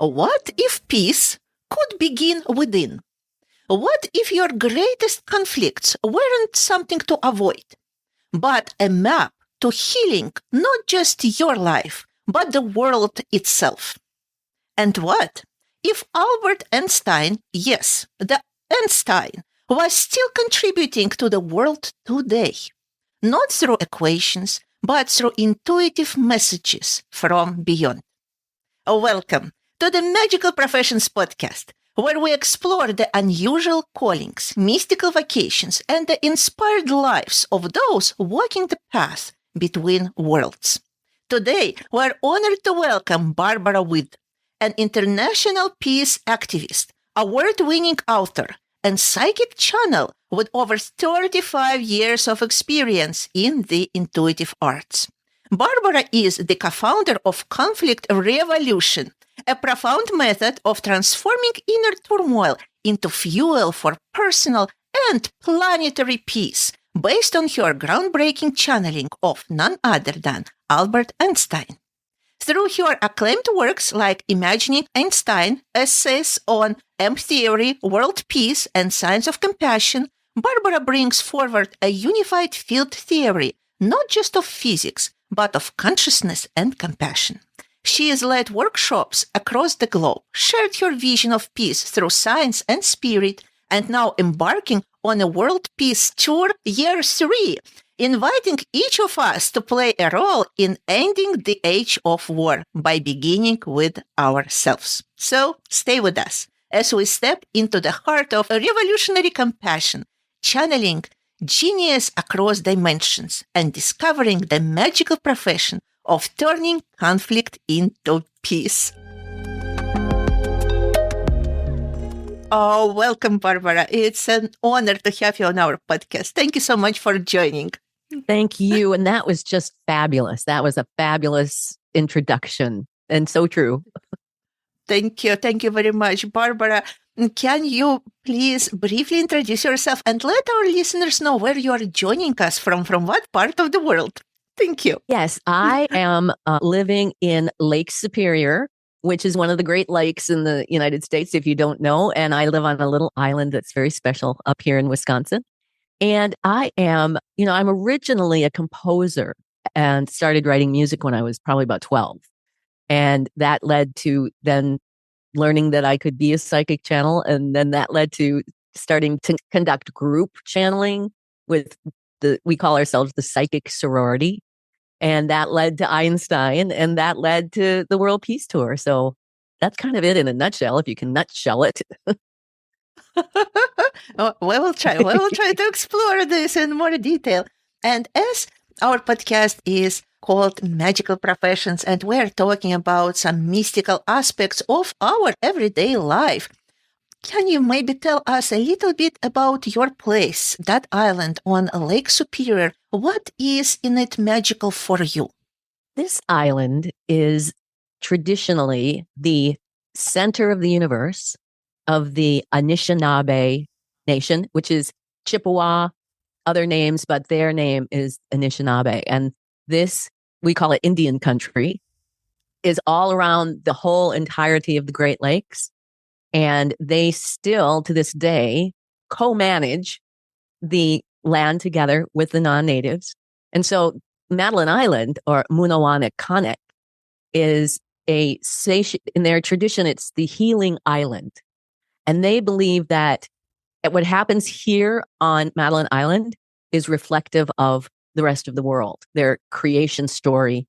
What if peace could begin within? What if your greatest conflicts weren't something to avoid, but a map to healing not just your life, but the world itself? And what if Albert Einstein, yes, the Einstein, was still contributing to the world today? Not through equations, but through intuitive messages from beyond. Welcome to the Magical Professions Podcast, where we explore the unusual callings, mystical vocations, and the inspired lives of those walking the path between worlds. Today, we're honored to welcome Barbara Witt, an international peace activist, award-winning author, and psychic channel with over 35 years of experience in the intuitive arts. Barbara is the co-founder of Conflict Revolution, a profound method of transforming inner turmoil into fuel for personal and planetary peace, based on her groundbreaking channeling of none other than Albert Einstein. Through her acclaimed works like Imagining Einstein, essays on M-theory, world peace, and science of compassion, Barbara brings forward a unified field theory, not just of physics, but of consciousness and compassion. She has led workshops across the globe, shared her vision of peace through science and spirit, and now embarking on a World Peace Tour Year 3, inviting each of us to play a role in ending the age of war by beginning with ourselves. So stay with us as we step into the heart of revolutionary compassion, channeling genius across dimensions and discovering the magical profession of turning conflict into peace. Oh, welcome, Barbara. It's an honor to have you on our podcast. Thank you so much for joining. Thank you. And that was just fabulous. That was a fabulous introduction and so true. Thank you. Thank you very much, Barbara. Can you please briefly introduce yourself and let our listeners know where you are joining us from what part of the world? Thank you. Yes, I am living in Lake Superior, which is one of the Great Lakes in the United States, if you don't know. And I live on a little island that's very special up here in Wisconsin. And I am, I'm originally a composer and started writing music when I was probably about 12. And that led to then learning that I could be a psychic channel. And then that led to starting to conduct group channeling with we call ourselves the Psychic Sorority. And that led to Einstein, and that led to the World Peace Tour. So that's kind of it in a nutshell, if you can nutshell it. We will try. We will try to explore this in more detail. And as our podcast is called Magical Professions, and we're talking about some mystical aspects of our everyday life, can you maybe tell us a little bit about your place, that island on Lake Superior? What is in it magical for you? This island is traditionally the center of the universe of the Anishinaabe nation, which is Chippewa, other names, but their name is Anishinaabe. And this, we call it Indian country, is all around the whole entirety of the Great Lakes. And they still, to this day, co-manage the land together with the non-natives. And so Madeline Island, or Munawanakanek, is in their tradition, it's the healing island. And they believe that what happens here on Madeline Island is reflective of the rest of the world. Their creation story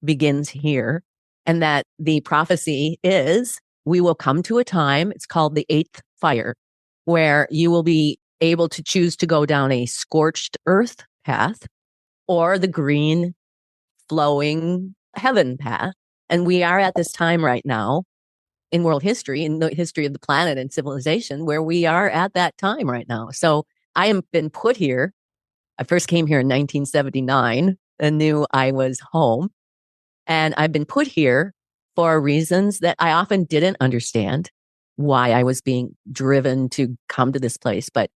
begins here. And that the prophecy is, we will come to a time, it's called the eighth fire, where you will be able to choose to go down a scorched earth path or the green flowing heaven path. And we are at this time right now in world history, in the history of the planet and civilization, where we are at that time right now. So I have been put here. I first came here in 1979 and knew I was home. And I've been put here for reasons that I often didn't understand why I was being driven to come to this place. But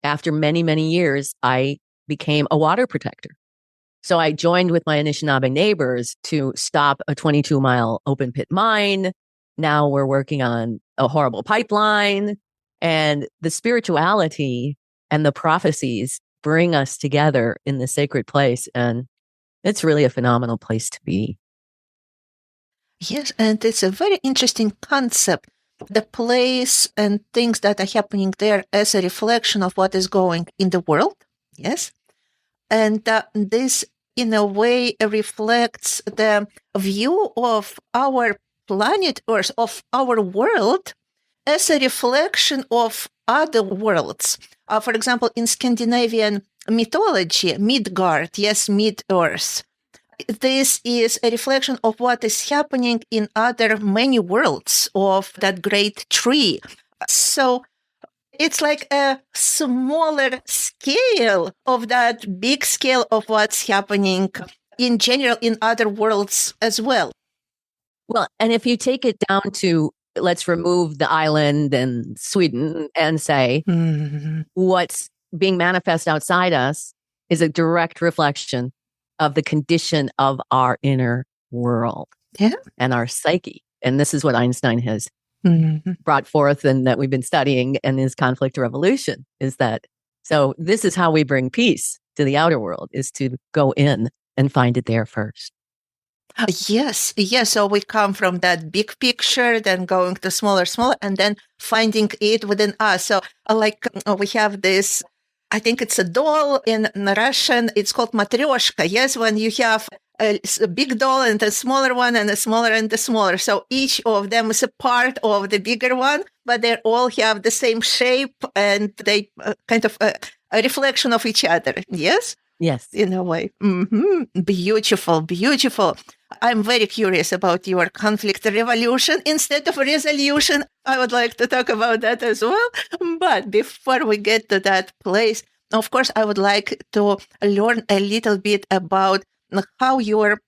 after many, many years, I became a water protector. So I joined with my Anishinaabe neighbors to stop a 22-mile open pit mine, Now we're working on a horrible pipeline, and the spirituality and the prophecies bring us together in the sacred place. And it's really a phenomenal place to be. Yes, and it's a very interesting concept. The place and things that are happening there as a reflection of what is going in the world. Yes. And this, in a way, reflects the view of our planet Earth, of our world, as a reflection of other worlds. For example, in Scandinavian mythology, Midgard, yes, Mid-Earth, this is a reflection of what is happening in other many worlds of that great tree. So it's like a smaller scale of that big scale of what's happening in general in other worlds as well. Well, and if you take it down to, let's remove the island and Sweden and say what's being manifest outside us is a direct reflection of the condition of our inner world and our psyche. And this is what Einstein has brought forth and that we've been studying in his conflict revolution is that. So this is how we bring peace to the outer world, is to go in and find it there first. Yes. So we come from that big picture, then going to smaller, and then finding it within us. So we have this, I think it's a doll in Russian. It's called matryoshka. Yes, when you have a big doll and a smaller one and a smaller and a smaller. So each of them is a part of the bigger one, but they all have the same shape and they kind of a reflection of each other. Yes? Yes. In a way. Beautiful. I'm very curious about your conflict revolution instead of resolution. I would like to talk about that as well. But before we get to that place, of course, I would like to learn a little bit about how your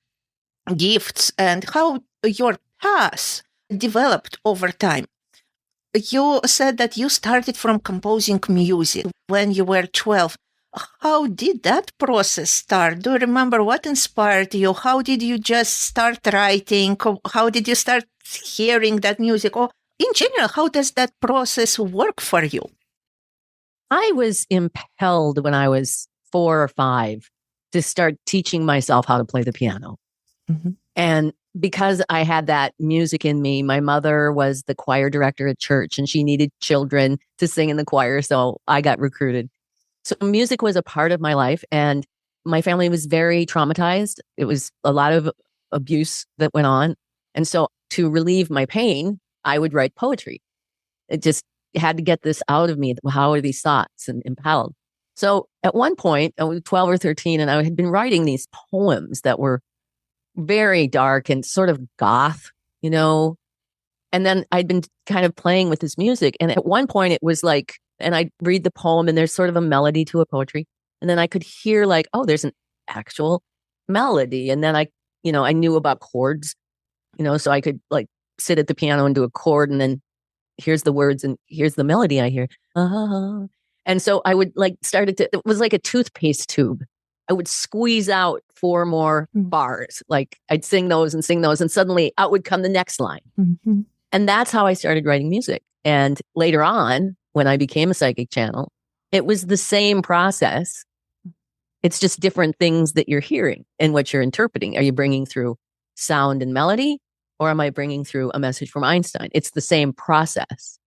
gifts and how your path developed over time. You said that you started from composing music when you were 12. How did that process start? Do you remember what inspired you? How did you just start writing? How did you start hearing that music? Or in general, how does that process work for you? I was impelled when I was 4 or 5 to start teaching myself how to play the piano. And because I had that music in me, my mother was the choir director at church and she needed children to sing in the choir. So I got recruited. So music was a part of my life and my family was very traumatized. It was a lot of abuse that went on. And so to relieve my pain, I would write poetry. It just had to get this out of me. How are these thoughts and impelled? So at one point, I was 12 or 13 and I had been writing these poems that were very dark and sort of goth, and then I'd been kind of playing with this music. And at one point it was like, and I'd read the poem and there's sort of a melody to a poetry. And then I could hear like, oh, there's an actual melody. And then I knew about chords, so I could like sit at the piano and do a chord and then here's the words and here's the melody I hear. And so I would like it was like a toothpaste tube. I would squeeze out 4 more bars. Like I'd sing those and suddenly out would come the next line. And that's how I started writing music. And later on, when I became a psychic channel, it was the same process. It's just different things that you're hearing and what you're interpreting. Are you bringing through sound and melody, or am I bringing through a message from Einstein? It's the same process.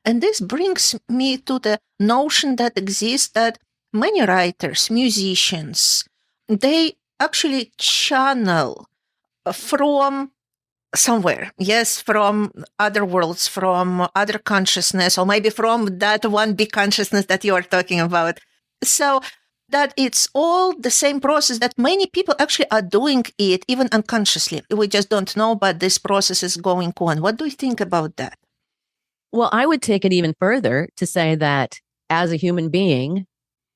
And this brings me to the notion that exists that many writers, musicians, they actually channel from somewhere. Yes, from other worlds, from other consciousness, or maybe from that one big consciousness that you are talking about. So that it's all the same process that many people actually are doing it, even unconsciously. We just don't know, but this process is going on. What do you think about that? Well, I would take it even further to say that as a human being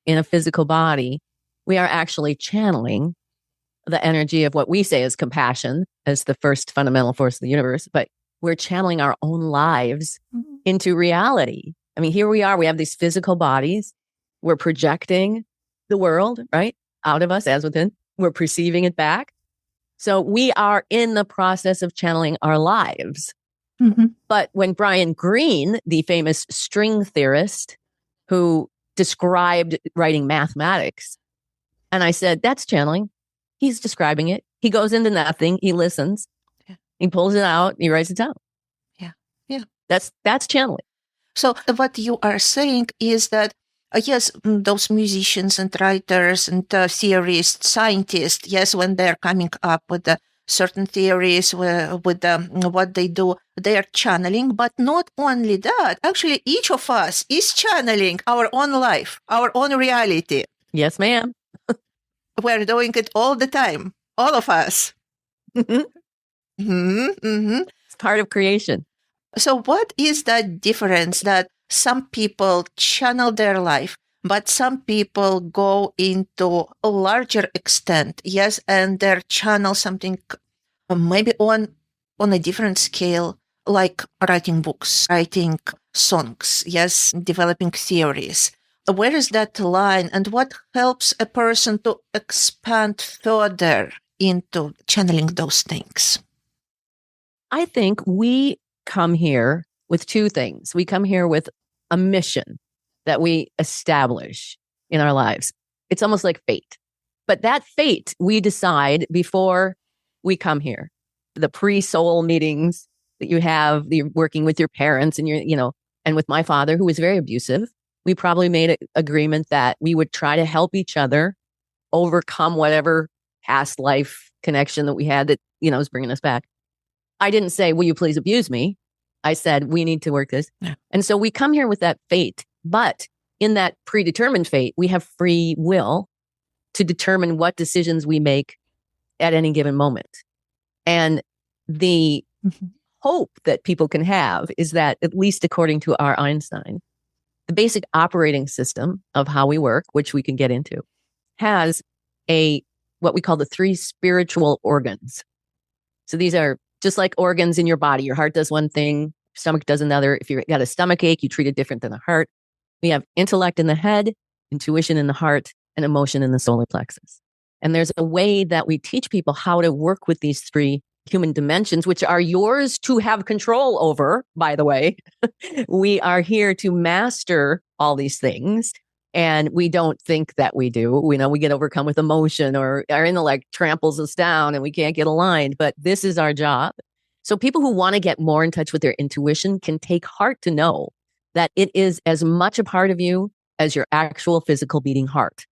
in a physical body, we are actually channeling the energy of what we say is compassion as the first fundamental force of the universe, but we're channeling our own lives into reality. I mean, here we are, we have these physical bodies. We're projecting the world, right? Out of us as within. We're perceiving it back. So we are in the process of channeling our lives. Mhm. But when Brian Greene, the famous string theorist who described writing mathematics, and I said, that's channeling. He's describing it. He goes into nothing. He listens. Yeah. He pulls it out. He writes it down. Yeah. Yeah. That's channeling. So what you are saying is that, yes, those musicians and writers and theorists, scientists, yes, when they're coming up with certain theories with what they do, they are channeling. But not only that, actually, each of us is channeling our own life, our own reality. Yes, ma'am. We're doing it all the time, all of us. It's part of creation. So what is that difference that some people channel their life, but some people go into a larger extent, yes, and they channel something maybe on a different scale, like writing books, writing songs, yes, developing theories. Where is that line, and what helps a person to expand further into channeling those things? I think we come here with two things. We come here with a mission that we establish in our lives. It's almost like fate. But that fate we decide before we come here. The pre-soul meetings that you have, you're working with your parents and and with my father, who was very abusive, we probably made an agreement that we would try to help each other overcome whatever past life connection that we had that, was bringing us back. I didn't say, will you please abuse me? I said, we need to work this. Yeah. And so we come here with that fate. But in that predetermined fate, we have free will to determine what decisions we make at any given moment. And the hope that people can have is that, at least according to our Einstein, the basic operating system of how we work, which we can get into, has what we call the three spiritual organs. So these are just like organs in your body. Your heart does one thing, stomach does another. If you've got a stomach ache, you treat it different than a heart. We have intellect in the head, intuition in the heart, and emotion in the solar plexus. And there's a way that we teach people how to work with these three human dimensions, which are yours to have control over, by the way. We are here to master all these things. And we don't think that we do. We get overcome with emotion, or our intellect tramples us down and we can't get aligned. But this is our job. So people who want to get more in touch with their intuition can take heart to know that it is as much a part of you as your actual physical beating heart.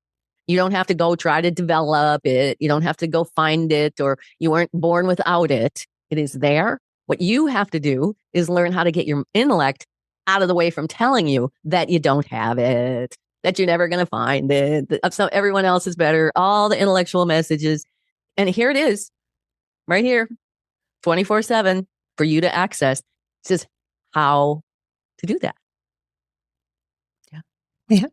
You don't have to go try to develop it. You don't have to go find it, or you weren't born without it. It is there. What you have to do is learn how to get your intellect out of the way from telling you that you don't have it, that you're never going to find it, that so everyone else is better, all the intellectual messages. And here it is, right here, 24/7 for you to access. It's just how to do that. Yeah. Yeah.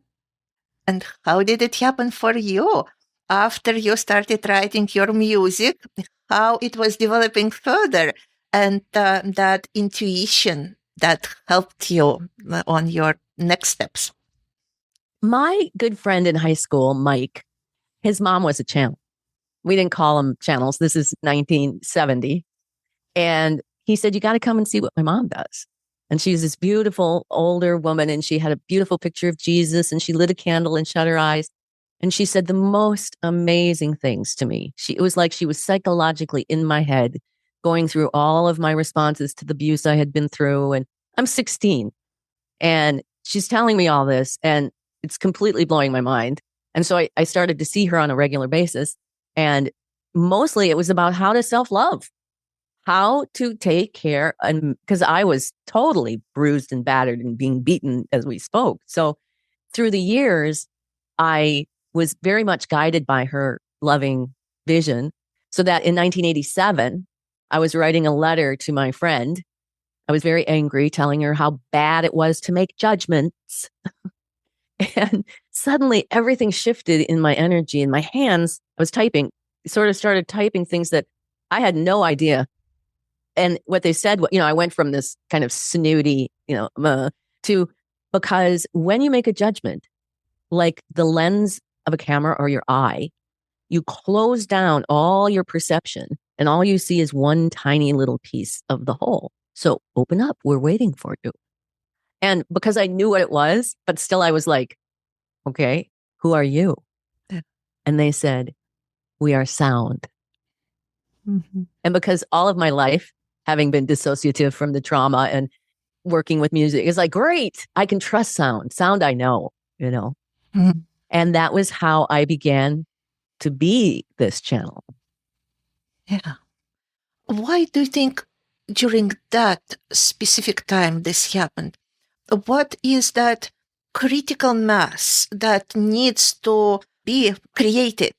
And how did it happen for you? After you started writing your music, how it was developing further, and that intuition that helped you on your next steps? My good friend in high school, Mike, his mom was a channel. We didn't call them channels. This is 1970. And he said, you got to come and see what my mom does. And she's this beautiful older woman, and she had a beautiful picture of Jesus, and she lit a candle and shut her eyes. And she said the most amazing things to me. It was like she was psychologically in my head, going through all of my responses to the abuse I had been through. And I'm 16. And she's telling me all this, and it's completely blowing my mind. And so I started to see her on a regular basis. And mostly it was about how to self-love, how to take care. And because I was totally bruised and battered and being beaten as we spoke. So through the years, I was very much guided by her loving vision. So that in 1987, I was writing a letter to my friend. I was very angry, telling her how bad it was to make judgments. And suddenly everything shifted in my energy, in my hands. I was typing, sort of started typing things that I had no idea. And what they said, I went from this kind of snooty, to, because when you make a judgment, like the lens of a camera or your eye, you close down all your perception and all you see is one tiny little piece of the whole. So open up. We're waiting for you. And because I knew what it was, but still I was like, okay, who are you? Yeah. And they said, we are sound. Mm-hmm. And because all of my life, having been dissociative from the trauma and working with music, is like, great, I can trust sound. Sound I know, you know. Mm-hmm. And that was how I began to be this channel. Yeah. Why do you think during that specific time this happened? What is that critical mass that needs to be created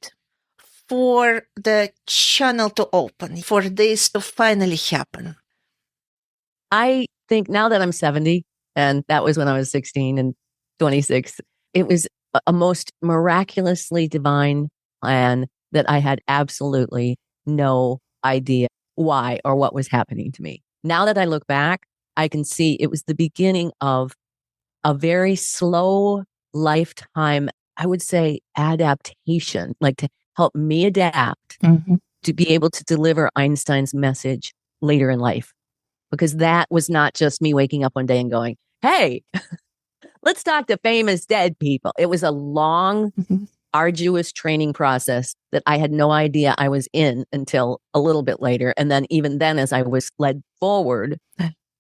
for the channel to open, for this to finally happen? I think now that I'm 70, and that was when I was 16 and 26, it was a most miraculously divine plan that I had absolutely no idea why or what was happening to me. Now that I look back, I can see it was the beginning of a very slow lifetime, I would say, adaptation, like to help me adapt Mm-hmm. to be able to deliver Einstein's message later in life. Because that was not just me waking up one day and going, hey, let's talk to famous dead people. It was a long, Mm-hmm. arduous training process that I had no idea I was in until a little bit later. And then even then, as I was led forward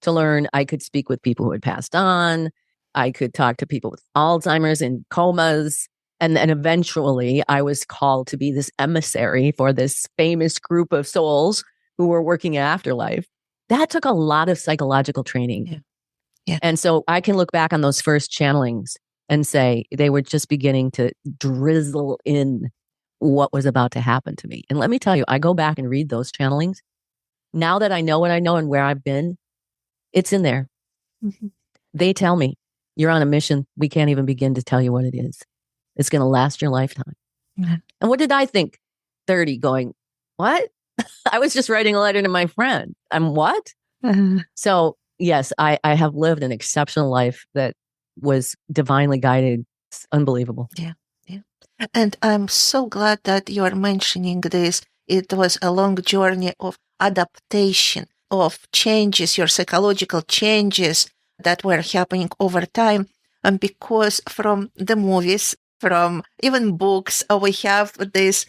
to learn, I could speak with people who had passed on. I could talk to people with Alzheimer's and comas. And then eventually I was called to be this emissary for this famous group of souls who were working at Afterlife. That took a lot of psychological training. Yeah. Yeah. And so I can look back on those first channelings and say they were just beginning to drizzle in what was about to happen to me. And let me tell you, I go back and read those channelings. Now that I know what I know and where I've been, it's in there. Mm-hmm. They tell me, you're on a mission. We can't even begin to tell you what it is. It's going to last your lifetime. Yeah. And what did I think? 30 going, what? I was just writing a letter to my friend. I'm what? So yes, I have lived an exceptional life that was divinely guided. It's unbelievable. Yeah. Yeah. And I'm so glad that you are mentioning this. It was a long journey of adaptation, of changes, your psychological changes that were happening over time. And because from the movies, from even books, we have this,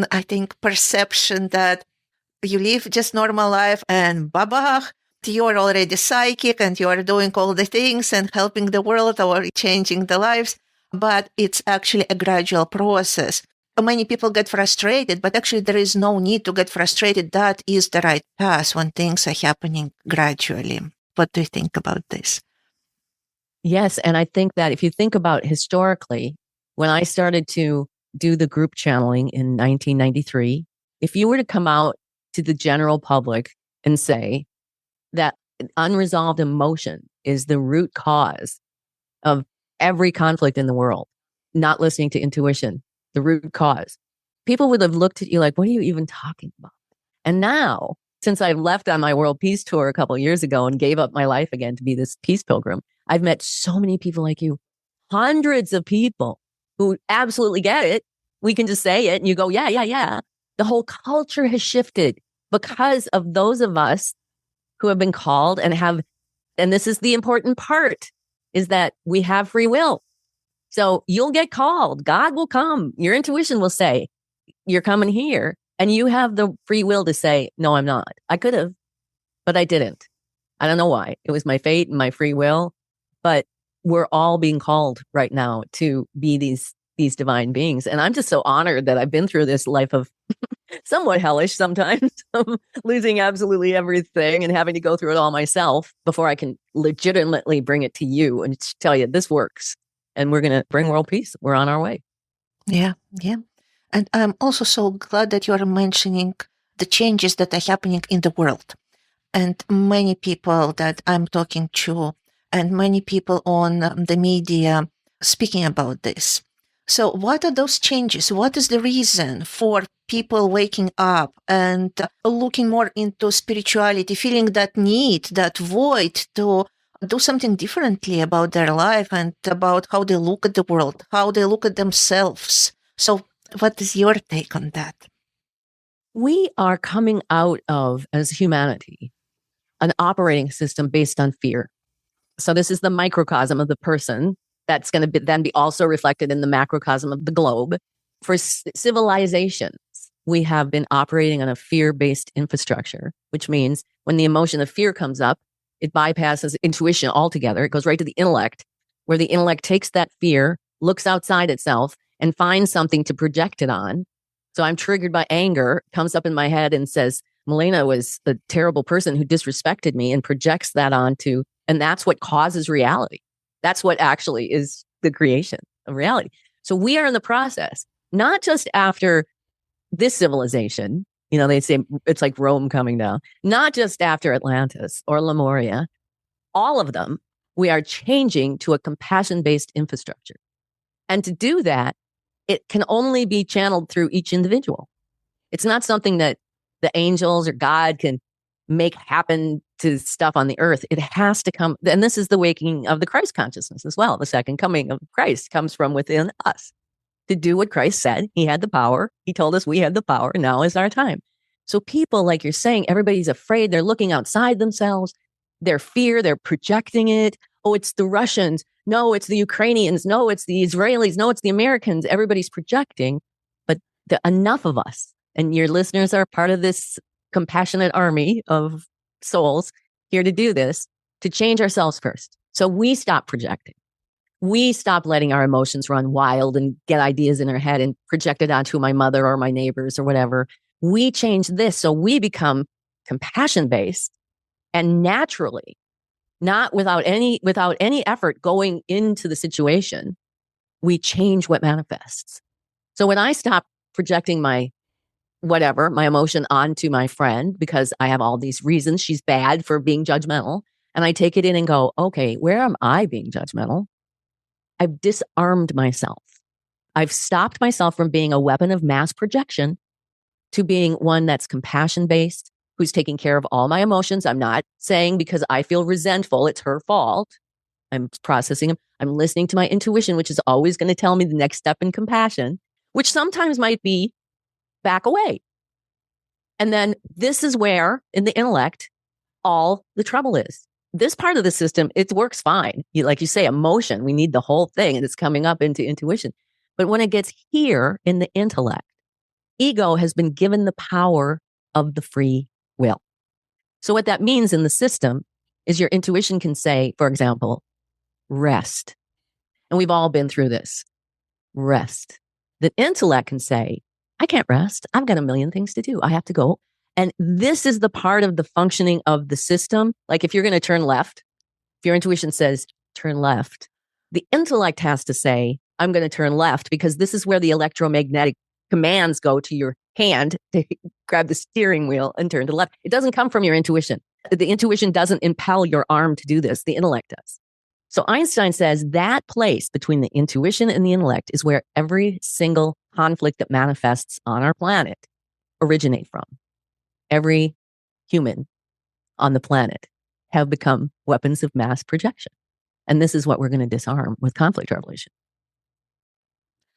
I think, perception that you live just normal life and baba, you're already psychic and you're doing all the things and helping the world or changing the lives. But it's actually a gradual process. Many people get frustrated, but actually there is no need to get frustrated. That is the right path when things are happening gradually. What do you think about this? Yes. And I think that if you think about historically, when I started to do the group channeling in 1993, if you were to come out to the general public and say that unresolved emotion is the root cause of every conflict in the world, not listening to intuition, the root cause, people would have looked at you like, what are you even talking about? And now, since I left on my world peace tour a couple of years ago and gave up my life again to be this peace pilgrim, I've met so many people like you, hundreds of people who absolutely get it. We can just say it and you go, yeah, yeah, yeah. The whole culture has shifted because of those of us who have been called and have, and this is the important part, is that we have free will. So you'll get called. God will come. Your intuition will say, you're coming here. And you have the free will to say, no, I'm not. I could have, but I didn't. I don't know why. It was my fate and my free will. But we're all being called right now to be these divine beings. And I'm just so honored that I've been through this life of somewhat hellish sometimes, losing absolutely everything and having to go through it all myself before I can legitimately bring it to you and tell you this works. And we're going to bring world peace. We're on our way. Yeah, yeah. And I'm also so glad that you are mentioning the changes that are happening in the world. And many people that I'm talking to, and many people on the media speaking about this. So, what are those changes? What is the reason for people waking up and looking more into spirituality, feeling that need, that void to do something differently about their life and about how they look at the world, how they look at themselves? So, what is your take on that? We are coming out of, as humanity, an operating system based on fear. So this is the microcosm of the person that's going to then be also reflected in the macrocosm of the globe. For civilizations, we have been operating on a fear-based infrastructure, which means when the emotion of fear comes up, it bypasses intuition altogether. It goes right to the intellect, where the intellect takes that fear, looks outside itself, and finds something to project it on. So I'm triggered by anger, comes up in my head and says, Milena was a terrible person who disrespected me, and projects that onto, and that's what causes reality. That's what actually is the creation of reality. So we are in the process, not just after this civilization, they say it's like Rome coming down, not just after Atlantis or Lemuria, all of them, we are changing to a compassion-based infrastructure. And to do that, it can only be channeled through each individual. It's not something that the angels or God can make happen to stuff on the earth. It has to come. And this is the waking of the Christ consciousness as well. The second coming of Christ comes from within us to do what Christ said. He had the power. He told us we had the power. Now is our time. So people, like you're saying, everybody's afraid. They're looking outside themselves. Their fear, they're projecting it. Oh, it's the Russians. No, it's the Ukrainians. No, it's the Israelis. No, it's the Americans. Everybody's projecting. But enough of us, and your listeners are part of this compassionate army of souls here to do this, to change ourselves first. So we stop projecting. We stop letting our emotions run wild and get ideas in our head and project it onto my mother or my neighbors or whatever. We change this so we become compassion-based and naturally, not without any effort going into the situation, we change what manifests. So when I stop projecting my emotion onto my friend because I have all these reasons she's bad for being judgmental, and I take it in and go, okay, where am I being judgmental? I've disarmed myself. I've stopped myself from being a weapon of mass projection to being one that's compassion-based, who's taking care of all my emotions. I'm not saying because I feel resentful, it's her fault. I'm processing them. I'm listening to my intuition, which is always going to tell me the next step in compassion, which sometimes might be back away. And then this is where, in the intellect, all the trouble is. This part of the system, it works fine. Like you say, emotion, we need the whole thing, and it's coming up into intuition. But when it gets here in the intellect, ego has been given the power of the free will. So what that means in the system is your intuition can say, for example, rest. And we've all been through this. Rest. The intellect can say, I can't rest. I've got a million things to do. I have to go. And this is the part of the functioning of the system. Like if you're going to turn left, if your intuition says turn left, the intellect has to say, I'm going to turn left because this is where the electromagnetic commands go to your hand to grab the steering wheel and turn to the left. It doesn't come from your intuition. The intuition doesn't impel your arm to do this. The intellect does. So Einstein says that place between the intuition and the intellect is where every single conflict that manifests on our planet originate from. Every human on the planet have become weapons of mass projection. And this is what we're going to disarm with conflict revelation.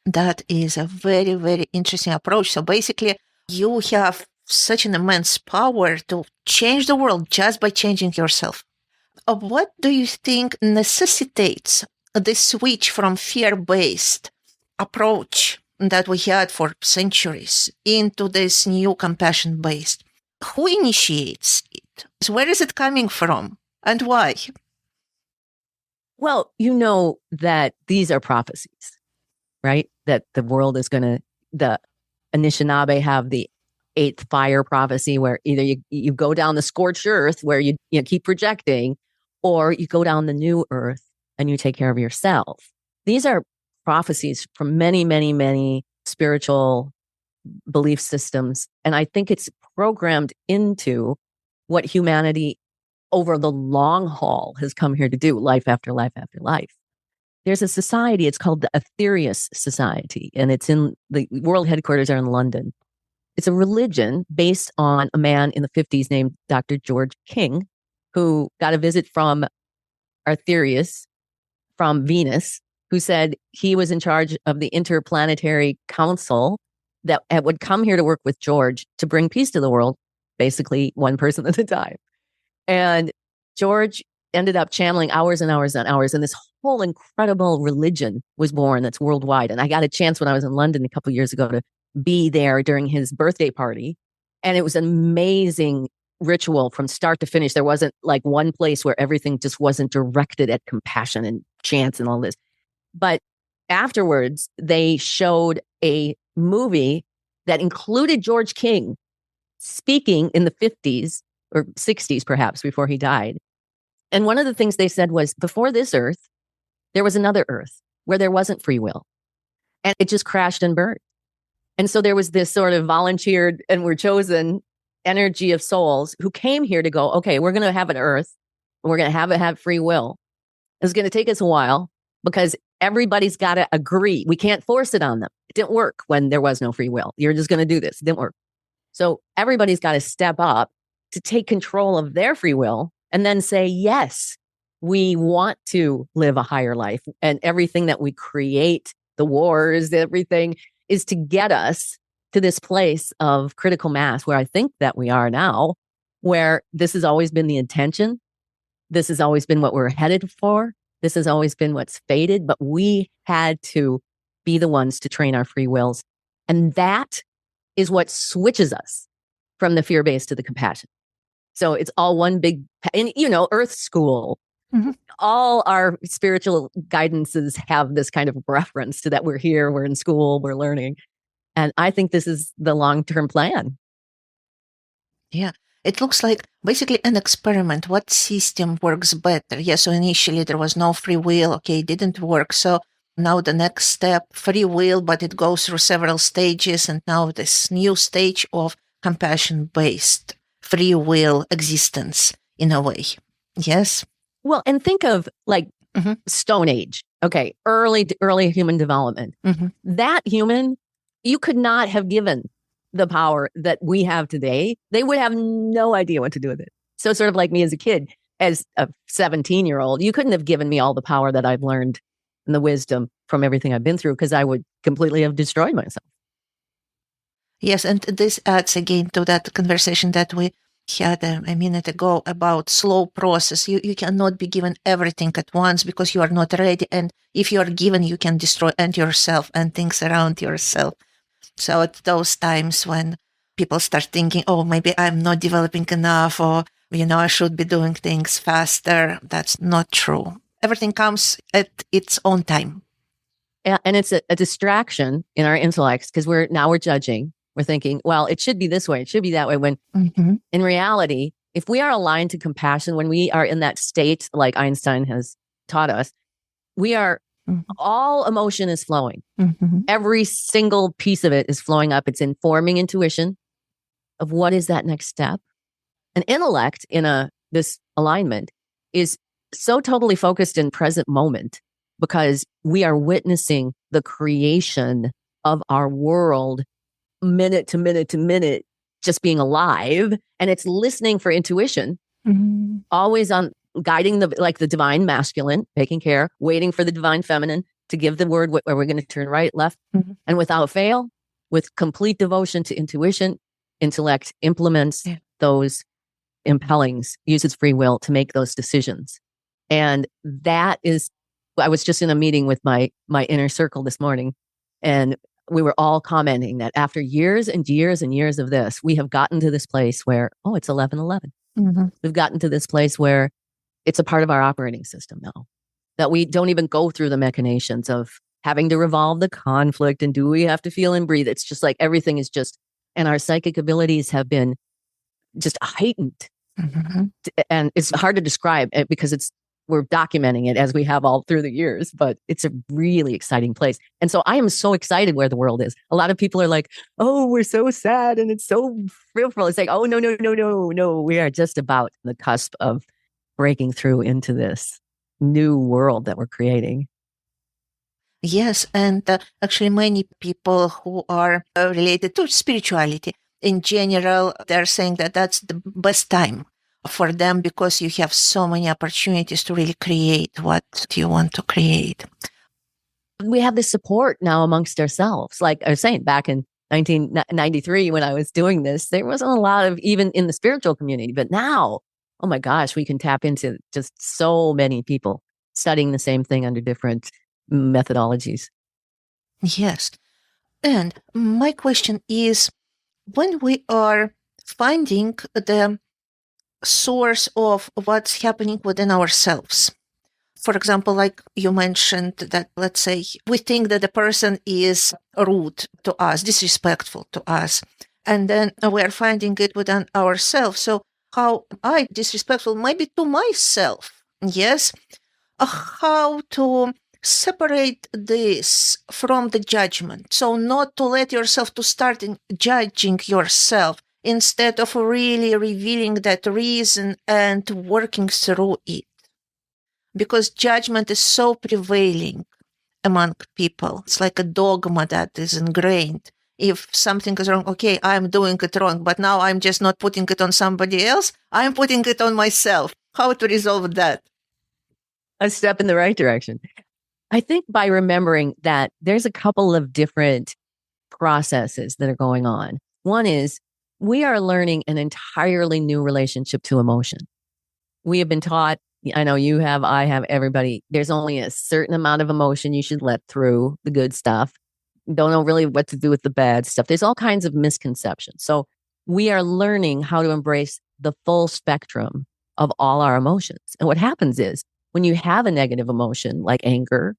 That is a very, very interesting approach. So basically, you have such an immense power to change the world just by changing yourself. What do you think necessitates this switch from fear-based approach that we had for centuries into this new compassion-based? Who initiates it? Where is it coming from? And why? Well, you know that these are prophecies, right? That the world is the Anishinaabe have the 8th fire prophecy where either you go down the scorched earth where you keep projecting, or you go down the new earth and you take care of yourself. These are prophecies from many, many, many spiritual belief systems. And I think it's programmed into what humanity over the long haul has come here to do, life after life after life. There's a society, it's called the Aetherius Society, and it's in the world headquarters are in London. It's a religion based on a man in the 50s named Dr. George King, who got a visit from Arthurius from Venus, who said he was in charge of the Interplanetary Council that would come here to work with George to bring peace to the world, basically one person at a time. And George ended up channeling hours and hours and hours. And this whole incredible religion was born that's worldwide. And I got a chance when I was in London a couple of years ago to be there during his birthday party. And it was an amazing ritual from start to finish. There wasn't like one place where everything just wasn't directed at compassion and chants and all this. But afterwards, they showed a movie that included George King speaking in the 50s or 60s, perhaps, before he died. And one of the things they said was, before this earth, there was another earth where there wasn't free will. And it just crashed and burned. And so there was this sort of volunteered and were chosen energy of souls who came here to go, okay, we're going to have an earth. And we're going to have it have free will. It's going to take us a while because everybody's got to agree. We can't force it on them. It didn't work when there was no free will. You're just going to do this. It didn't work. So everybody's got to step up to take control of their free will and then say, yes, we want to live a higher life. And everything that we create, the wars, everything is to get us to this place of critical mass where I think that we are now, where this has always been the intention. This has always been what we're headed for. This has always been what's fated, but we had to be the ones to train our free wills. And that is what switches us from the fear-based to the compassion. So it's all one big, and Earth School, all our spiritual guidances have this kind of reference to that. We're here, we're in school, we're learning. And I think this is the long-term plan. Yeah. It looks like basically an experiment. What system works better? Yeah, so initially there was no free will. Okay, it didn't work. So now the next step, free will, but it goes through several stages. And now this new stage of compassion-based free will existence in a way. Yes? Well, and think of like Stone Age. Okay, early human development. That human, you could not have given the power that we have today. They would have no idea what to do with it. So sort of like me as a kid, as a 17-year-old, you couldn't have given me all the power that I've learned and the wisdom from everything I've been through, because I would completely have destroyed myself. Yes, and this adds again to that conversation that we had a minute ago about slow process. You cannot be given everything at once because you are not ready. And if you are given, you can destroy and yourself and things around yourself. So at those times when people start thinking, oh, maybe I'm not developing enough, or, I should be doing things faster, that's not true. Everything comes at its own time. Yeah, and it's a distraction in our intellects because we're judging. We're thinking, well, it should be this way. It should be that way. When in reality, if we are aligned to compassion, when we are in that state, like Einstein has taught us, we are all emotion is flowing. Every single piece of it is flowing up. It's informing intuition of what is that next step. An intellect in this alignment is so totally focused in present moment because we are witnessing the creation of our world minute to minute to minute, just being alive. And it's listening for intuition, always on guiding the divine masculine, taking care, waiting for the divine feminine to give the word where we're going to turn right, left. And without fail, with complete devotion to intuition, intellect implements those impellings, uses free will to make those decisions. And that is, I was just in a meeting with my inner circle this morning, and we were all commenting that after years and years and years of this, we have gotten to this place where, it's 11:11. We've gotten to this place where it's a part of our operating system now, that we don't even go through the machinations of having to revolve the conflict and do we have to feel and breathe. It's just like everything is just, and our psychic abilities have been just heightened. And it's hard to describe it because we're documenting it as we have all through the years, but it's a really exciting place. And so I am so excited where the world is. A lot of people are like, oh, we're so sad and it's so fearful. It's like, oh, no. We are just about the cusp of breaking through into this new world that we're creating. Yes, and actually many people who are related to spirituality in general, they're saying that that's the best time for them because you have so many opportunities to really create what you want to create. We have this support now amongst ourselves. Like I was saying, back in 1993, when I was doing this, there wasn't a lot of, even in the spiritual community, but now oh my gosh, we can tap into just so many people studying the same thing under different methodologies. Yes. And my question is, when we are finding the source of what's happening within ourselves, for example, like you mentioned that, let's say, we think that the person is rude to us, disrespectful to us, and then we are finding it within ourselves. So how I disrespectful maybe to myself, yes, how to separate this from the judgment. So not to let yourself to start in judging yourself instead of really revealing that reason and working through it. Because judgment is so prevailing among people. It's like a dogma that is ingrained. If something is wrong, okay, I'm doing it wrong, but now I'm just not putting it on somebody else. I'm putting it on myself. How to resolve that? A step in the right direction. I think by remembering that there's a couple of different processes that are going on. One is we are learning an entirely new relationship to emotion. We have been taught, I know you have, I have, everybody, there's only a certain amount of emotion you should let through, the good stuff. Don't know really what to do with the bad stuff. There's all kinds of misconceptions. So we are learning how to embrace the full spectrum of all our emotions. And what happens is when you have a negative emotion like anger,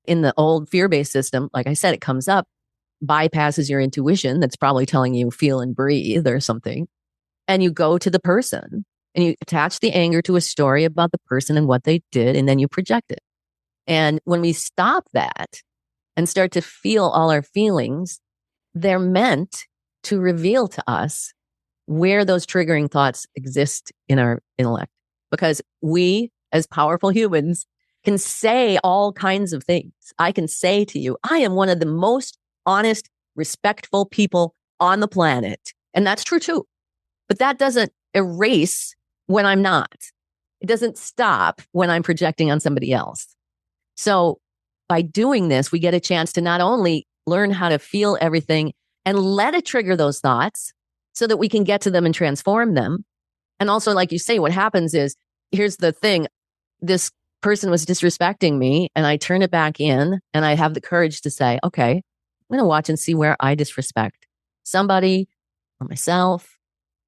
in the old fear-based system, like I said, it comes up, bypasses your intuition that's probably telling you feel and breathe or something. And you go to the person and you attach the anger to a story about the person and what they did, and then you project it. And when we stop that and start to feel all our feelings, they're meant to reveal to us where those triggering thoughts exist in our intellect. Because we, as powerful humans, can say all kinds of things. I can say to you, I am one of the most honest, respectful people on the planet. And that's true too. But that doesn't erase when I'm not. It doesn't stop when I'm projecting on somebody else. So by doing this, we get a chance to not only learn how to feel everything and let it trigger those thoughts so that we can get to them and transform them. And also, like you say, what happens is, here's the thing, this person was disrespecting me, and I turn it back in and I have the courage to say, okay, I'm going to watch and see where I disrespect somebody or myself.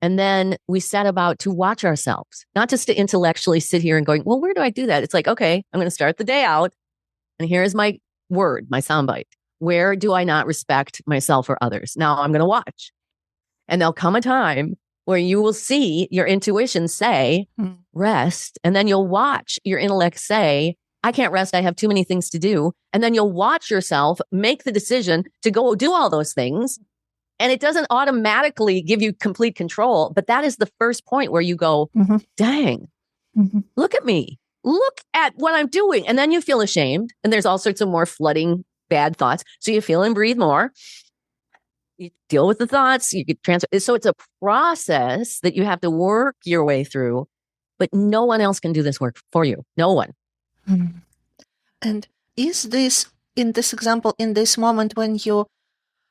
And then we set about to watch ourselves, not just to intellectually sit here and going, well, where do I do that? It's like, okay, I'm going to start the day out. And here's my word, my soundbite. Where do I not respect myself or others? Now I'm going to watch. And there'll come a time where you will see your intuition say, rest. And then you'll watch your intellect say, I can't rest. I have too many things to do. And then you'll watch yourself make the decision to go do all those things. And it doesn't automatically give you complete control. But that is the first point where you go, dang, look at me. Look at what I'm doing. And then you feel ashamed. And there's all sorts of more flooding bad thoughts. So you feel and breathe more. You deal with the thoughts. You get transfer. So it's a process that you have to work your way through. But no one else can do this work for you. No one. And is this, in this example, in this moment when you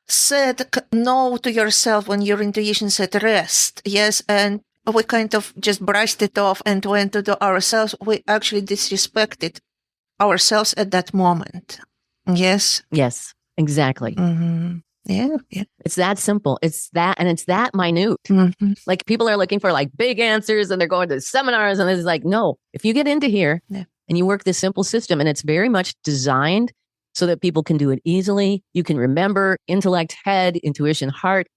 said no to yourself, when your intuition said rest, yes, and we kind of just brushed it off and went to do ourselves, we actually disrespected ourselves at that moment. Yes? Yes, exactly. Yeah. It's that simple. It's that, and it's that minute. Like people are looking for like big answers and they're going to seminars and it's like, no, if you get into here and you work this simple system, and it's very much designed so that people can do it easily. You can remember intellect, head, intuition, heart,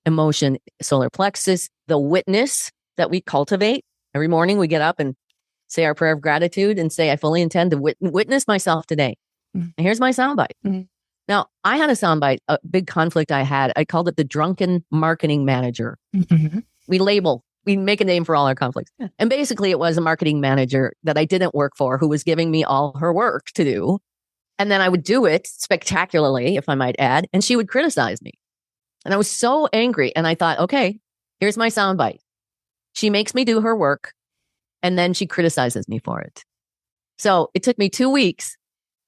emotion, solar plexus, the witness that we cultivate. Every morning we get up and say our prayer of gratitude and say, I fully intend to witness myself today. And here's my soundbite. Now, I had a soundbite, a big conflict I had. I called it the drunken marketing manager. We make a name for all our conflicts. And basically it was a marketing manager that I didn't work for who was giving me all her work to do. And then I would do it spectacularly, if I might add, and she would criticize me. And I was so angry. And I thought, okay, here's my soundbite. She makes me do her work, and then she criticizes me for it. So it took me 2 weeks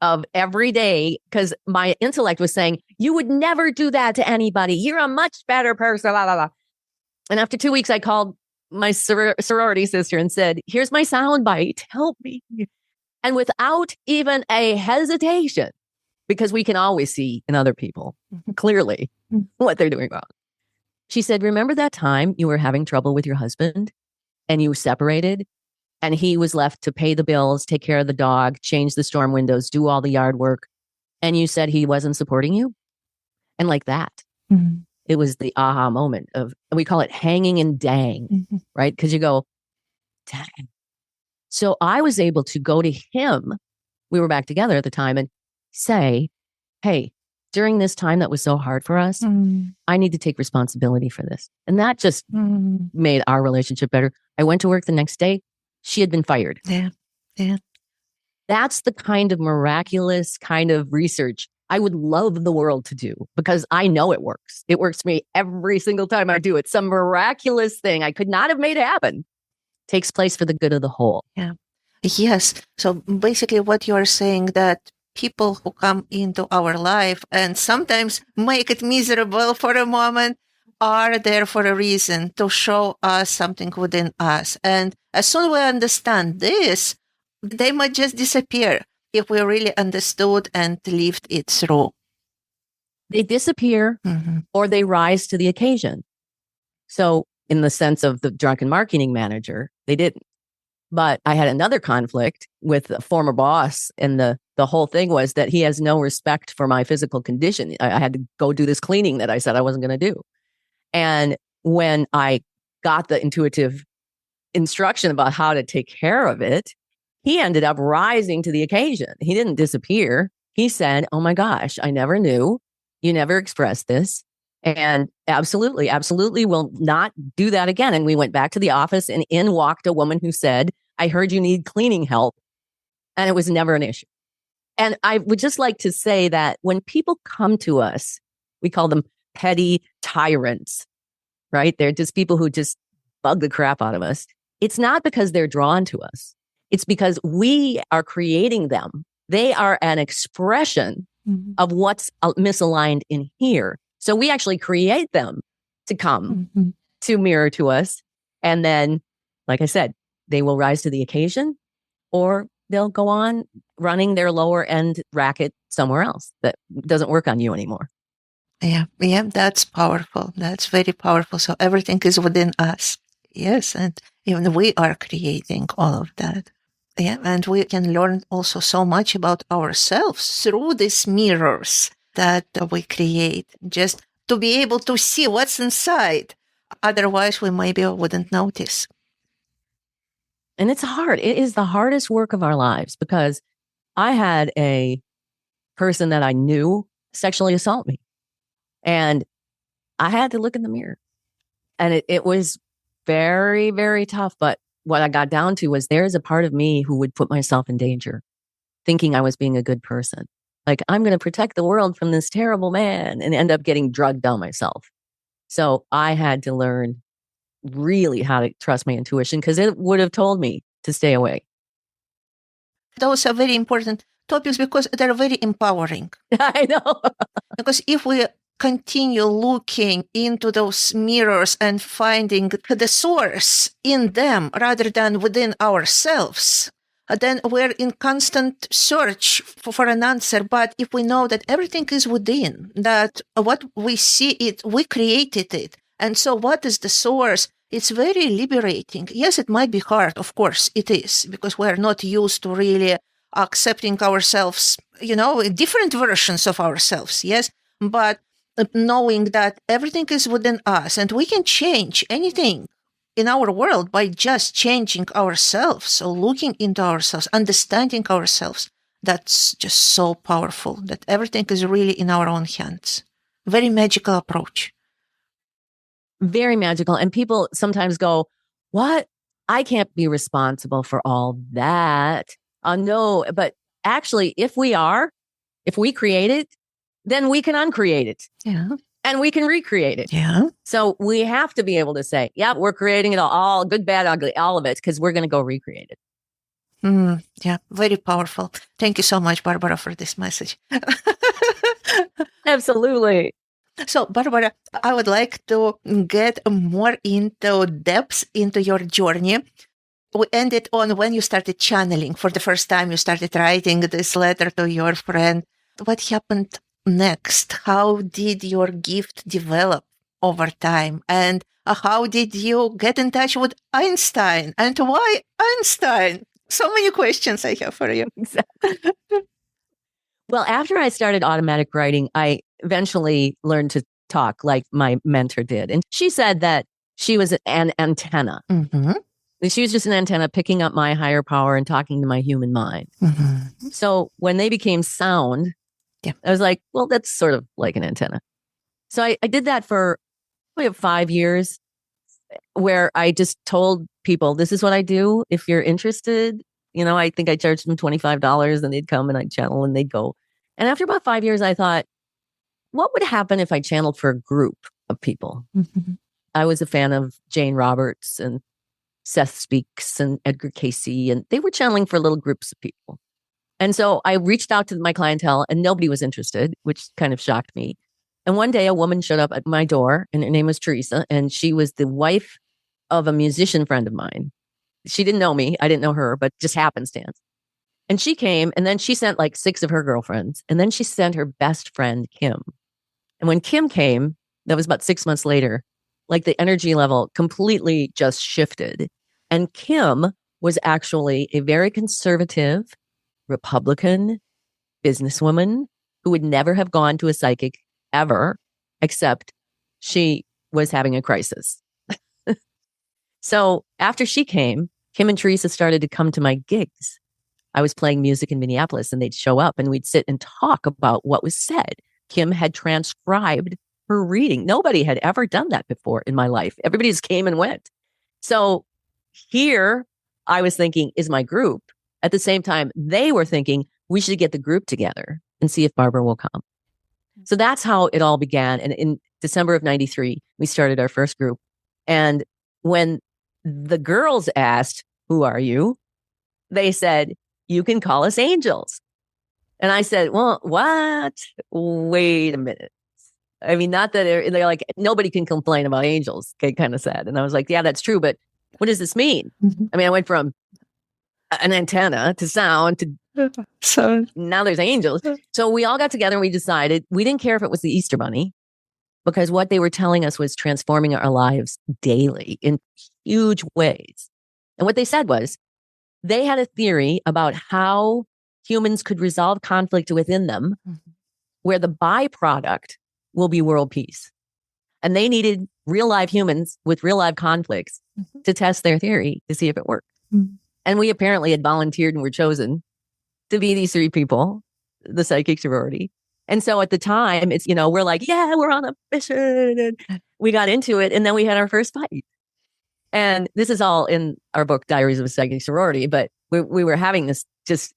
of every day, because my intellect was saying, you would never do that to anybody. You're a much better person. Blah, blah, blah. And after 2 weeks, I called my sorority sister and said, here's my sound bite. Help me. And without even a hesitation, because we can always see in other people clearly what they're doing wrong. She said, remember that time you were having trouble with your husband and you separated and he was left to pay the bills, take care of the dog, change the storm windows, do all the yard work. And you said he wasn't supporting you? And like that, it was the aha moment of, we call it hanging and dang, right? Because you go, dang. So I was able to go to him. We were back together at the time and say, hey, during this time that was so hard for us, I need to take responsibility for this. And that just made our relationship better. I went to work the next day. She had been fired. Yeah. That's the kind of miraculous kind of research I would love the world to do because I know it works. It works for me every single time I do it. Some miraculous thing I could not have made happen takes place for the good of the whole. Yeah. Yes. So basically what you are saying that people who come into our life and sometimes make it miserable for a moment are there for a reason to show us something within us. And as soon as we understand this, they might just disappear if we really understood and lived it through. They disappear or they rise to the occasion. So in the sense of the drunken marketing manager, they didn't. But I had another conflict with a former boss, and the whole thing was that he has no respect for my physical condition. I had to go do this cleaning that I said I wasn't going to do. And when I got the intuitive instruction about how to take care of it, he ended up rising to the occasion. He didn't disappear. He said, oh my gosh, I never knew. You never expressed this. And absolutely will not do that again. And we went back to the office and in walked a woman who said, I heard you need cleaning help. And it was never an issue. And I would just like to say that when people come to us, we call them petty tyrants, right? They're just people who just bug the crap out of us. It's not because they're drawn to us. It's because we are creating them. They are an expression of what's misaligned in here. So we actually create them to come to mirror to us. And then, like I said, they will rise to the occasion or they'll go on running their lower end racket somewhere else that doesn't work on you anymore. Yeah, that's powerful. That's very powerful. So everything is within us. Yes, and even we are creating all of that. Yeah, and we can learn also so much about ourselves through these mirrors that we create, just to be able to see what's inside. Otherwise, we maybe wouldn't notice. And it's hard. It is the hardest work of our lives because I had a person that I knew sexually assault me. And I had to look in the mirror. And it was very, very tough. But what I got down to was there's a part of me who would put myself in danger, thinking I was being a good person. Like, I'm going to protect the world from this terrible man and end up getting drugged down myself. So I had to learn really how to trust my intuition because it would have told me to stay away. Those are very important topics because they're very empowering. I know. Because if we continue looking into those mirrors and finding the source in them rather than within ourselves, then we're in constant search for an answer. But if we know that everything is within, that what we see we created it. And so what is the source? It's very liberating. Yes, it might be hard. Of course it is, because we're not used to really accepting ourselves, different versions of ourselves. Yes. But knowing that everything is within us and we can change anything in our world by just changing ourselves, so looking into ourselves, understanding ourselves, that's just so powerful that everything is really in our own hands. Very magical approach. Very magical. And people sometimes go, what? I can't be responsible for all that. No, but actually, if we create it, then we can uncreate it. Yeah. And we can recreate it. Yeah. So we have to be able to say, yeah, we're creating it all, good, bad, ugly, all of it, because we're going to go recreate it. Yeah, very powerful. Thank you so much, Barbara, for this message. Absolutely. So, Barbara, I would like to get more into depths into your journey. We ended on when you started channeling for the first time. You started writing this letter to your friend. What happened next? How did your gift develop over time? And how did you get in touch with Einstein? And why Einstein? So many questions I have for you. Exactly. Well, after I started automatic writing, I eventually learned to talk like my mentor did. And she said that she was an antenna. Mm-hmm. She was just an antenna picking up my higher power and talking to my human mind. Mm-hmm. So when they became sound, Yeah. I was like, well, that's sort of like an antenna. So I did that for probably 5 years where I just told people, this is what I do. If you're interested, I think I charged them $25 and they'd come and I'd channel and they'd go. And after about 5 years, I thought, what would happen if I channeled for a group of people? Mm-hmm. I was a fan of Jane Roberts and Seth Speaks and Edgar Casey, and they were channeling for little groups of people. And so I reached out to my clientele and nobody was interested, which kind of shocked me. And one day a woman showed up at my door and her name was Teresa, and she was the wife of a musician friend of mine. She didn't know me. I didn't know her, but just happenstance. And she came and then she sent like 6 of her girlfriends. And then she sent her best friend, Kim. And when Kim came, that was about 6 months later, like the energy level completely just shifted. And Kim was actually a very conservative Republican businesswoman who would never have gone to a psychic ever, except she was having a crisis. So after she came, Kim and Teresa started to come to my gigs. I was playing music in Minneapolis and they'd show up and we'd sit and talk about what was said. Kim had transcribed her reading. Nobody had ever done that before in my life. Everybody just came and went. So here I was thinking, is my group. At the same time, they were thinking we should get the group together and see if Barbara will come. So that's how it all began. And in December of 93, we started our first group. And when the girls asked, who are you? They said, you can call us angels. And I said, well, what? Wait a minute. I mean, not that they're like, nobody can complain about angels. They kind of said. And I was like, yeah, that's true. But what does this mean? Mm-hmm. I mean, I went from an antenna to sound to So now there's angels. So we all got together and we decided we didn't care if it was the Easter Bunny because what they were telling us was transforming our lives daily in huge ways. And what they said was they had a theory about how humans could resolve conflict within them, where the byproduct will be world peace. And they needed real live humans with real live conflicts to test their theory to see if it worked. And we apparently had volunteered and were chosen to be these 3 people, the psychic sorority. And so at the time, it's, we're like, yeah, we're on a mission. And we got into it. And then we had our first fight. And this is all in our book, Diaries of a Psychic Sorority. But we were having this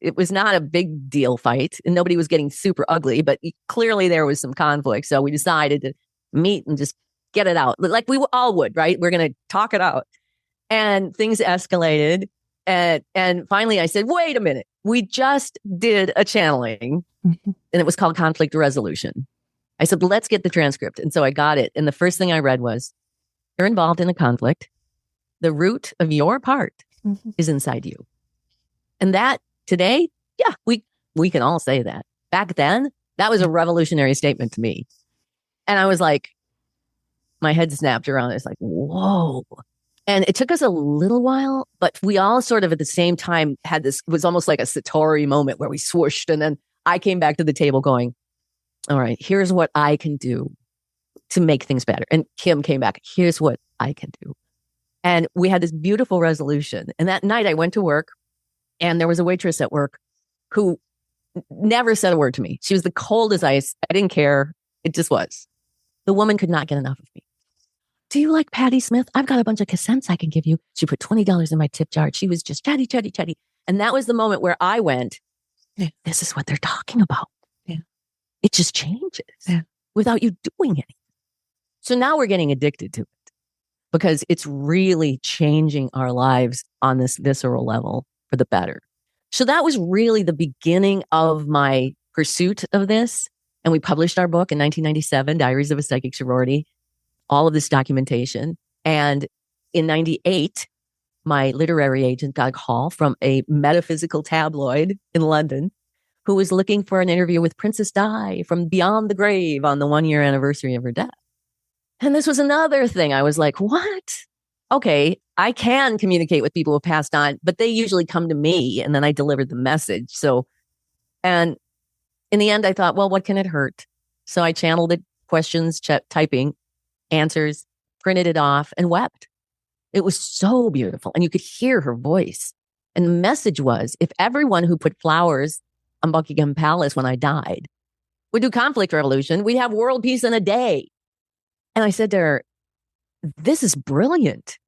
it was not a big deal fight. And nobody was getting super ugly. But clearly there was some conflict. So we decided to meet and just get it out. Like we all would, right? We're going to talk it out. And things escalated. And finally I said, wait a minute. We just did a channeling and it was called conflict resolution. I said, let's get the transcript. And so I got it. And the first thing I read was, you're involved in a conflict. The root of your part is inside you. And that today, yeah, we can all say that. Back then, that was a revolutionary statement to me. And I was like, my head snapped around. It's like, whoa. And it took us a little while, but we all sort of at the same time had this, it was almost like a Satori moment where we swooshed. And then I came back to the table going, all right, here's what I can do to make things better. And Kim came back, here's what I can do. And we had this beautiful resolution. And that night I went to work and there was a waitress at work who never said a word to me. She was the cold as ice. I didn't care. It just was. The woman could not get enough of me. Do you like Patti Smith? I've got a bunch of cassettes I can give you. She put $20 in my tip jar. She was just chatty. And that was the moment where I went, this is what they're talking about. Yeah. It just changes without you doing anything. So now we're getting addicted to it because it's really changing our lives on this visceral level for the better. So that was really the beginning of my pursuit of this. And we published our book in 1997, Diaries of a Psychic Sorority, all of this documentation. And in 98, my literary agent got a call from a metaphysical tabloid in London who was looking for an interview with Princess Di from Beyond the Grave on the 1-year anniversary of her death. And this was another thing. I was like, what? Okay, I can communicate with people who passed on, but they usually come to me and then I delivered the message. So, and in the end, I thought, well, what can it hurt? So I channeled it, questions, typing, answers, printed it off and wept. It was so beautiful. And you could hear her voice. And the message was, if everyone who put flowers on Buckingham Palace when I died would do conflict resolution, we'd have world peace in a day. And I said to her, this is brilliant.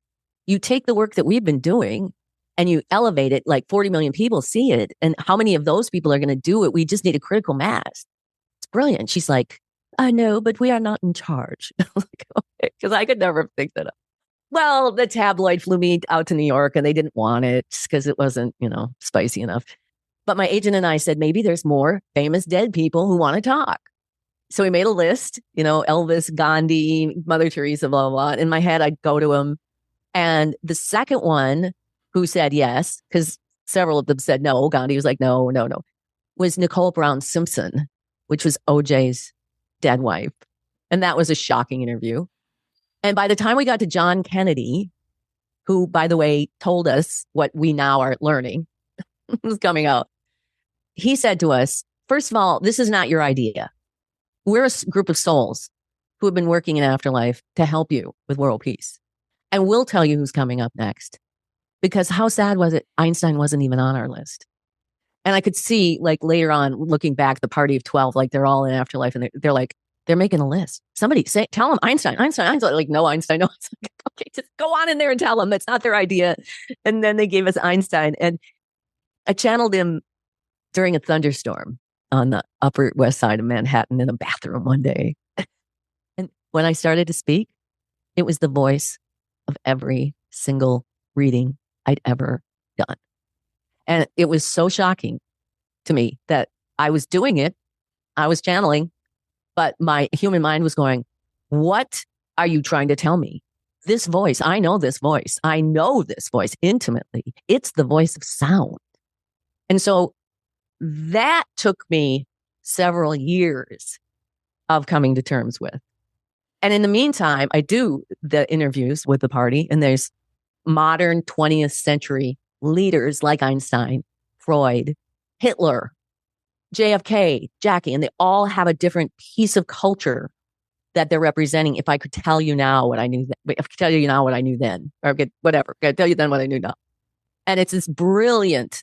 You take the work that we've been doing and you elevate it, like 40 million people see it. And how many of those people are going to do it? We just need a critical mass. It's brilliant. She's like, I know, but we are not in charge. Because I could never have picked that up. Well, the tabloid flew me out to New York and they didn't want it because it wasn't, spicy enough. But my agent and I said, maybe there's more famous dead people who want to talk. So we made a list, Elvis, Gandhi, Mother Teresa, blah, blah, blah. In my head, I'd go to them. And the second one who said yes, because several of them said no, Gandhi was like, no, was Nicole Brown Simpson, which was OJ's dead wife. And that was a shocking interview. And by the time we got to John Kennedy, who, by the way, told us what we now are learning was coming out, he said to us, first of all, this is not your idea. We're a group of souls who have been working in Afterlife to help you with world peace. And we'll tell you who's coming up next. Because how sad was it? Einstein wasn't even on our list. And I could see, like, later on, looking back, the party of 12, like, they're all in Afterlife and they're like, they're making a list. Somebody tell them Einstein. Like, no, Einstein, no. It's like, okay, just go on in there and tell them that's not their idea. And then they gave us Einstein. And I channeled him during a thunderstorm on the Upper West Side of Manhattan in a bathroom one day. And when I started to speak, it was the voice of every single reading I'd ever done. And it was so shocking to me that I was doing it. I was channeling, but my human mind was going, what are you trying to tell me? This voice, I know this voice. I know this voice intimately. It's the voice of sound. And so that took me several years of coming to terms with. And in the meantime, I do the interviews with the party, and there's modern 20th century leaders like Einstein, Freud, Hitler, JFK, Jackie, and they all have a different piece of culture that they're representing. If I could tell you now what I knew, if I could tell you now what I knew then, or whatever, I could tell you then what I knew now. And it's this brilliant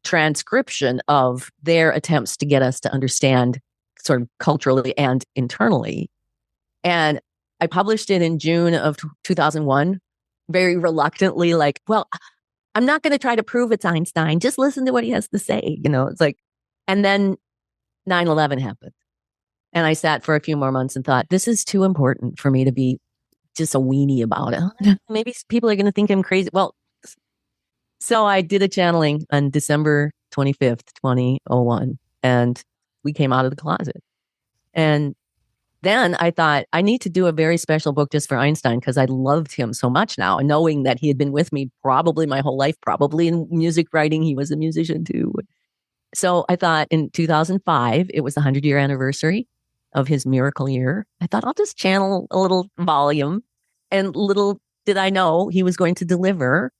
transcription of their attempts to get us to understand sort of culturally and internally. And I published it in June of 2001, very reluctantly, like, well, I'm not going to try to prove it's Einstein. Just listen to what he has to say. It's like, and then 9/11 happened. And I sat for a few more months and thought, this is too important for me to be just a weenie about it. Maybe people are going to think I'm crazy. Well, so I did a channeling on December 25th, 2001, and we came out of the closet. And then I thought, I need to do a very special book just for Einstein because I loved him so much now. And knowing that he had been with me probably my whole life, probably in music writing, he was a musician too. So I thought in 2005, it was the 100-year anniversary of his miracle year. I thought I'll just channel a little volume. And little did I know he was going to deliver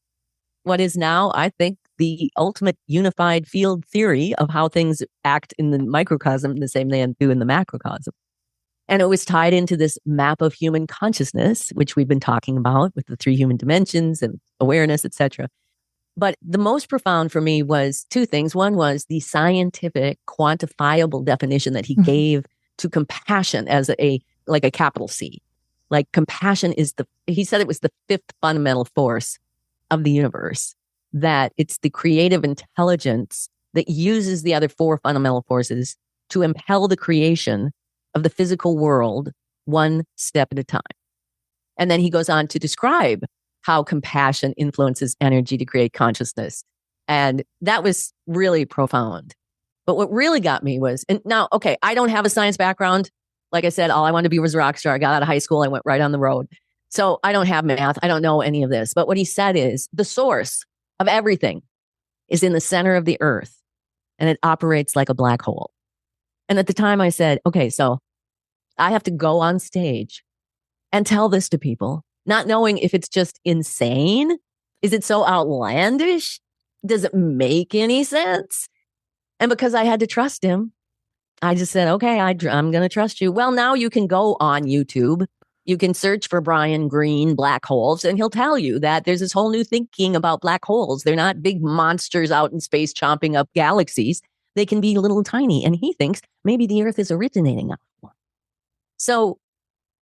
what is now, I think, the ultimate unified field theory of how things act in the microcosm the same they do in the macrocosm. And it was tied into this map of human consciousness, which we've been talking about with the 3 human dimensions and awareness, etc. But the most profound for me was 2 things. One was the scientific, quantifiable definition that he gave to compassion as a capital C. Like compassion is he said it was the 5th fundamental force of the universe, that it's the creative intelligence that uses the other 4 fundamental forces to impel the creation of the physical world one step at a time. And then he goes on to describe how compassion influences energy to create consciousness. And that was really profound. But what really got me was, and now, okay, I don't have a science background. Like I said, all I wanted to be was a rock star. I got out of high school. I went right on the road. So I don't have math. I don't know any of this. But what he said is the source of everything is in the center of the earth, and it operates like a black hole. And at the time I said, okay, so I have to go on stage and tell this to people, not knowing if it's just insane. Is it so outlandish? Does it make any sense? And because I had to trust him, I just said, okay, I'm going to trust you. Well, now you can go on YouTube. You can search for Brian Greene black holes, and he'll tell you that there's this whole new thinking about black holes. They're not big monsters out in space chomping up galaxies. They can be little tiny. And he thinks maybe the Earth is originating out of one. So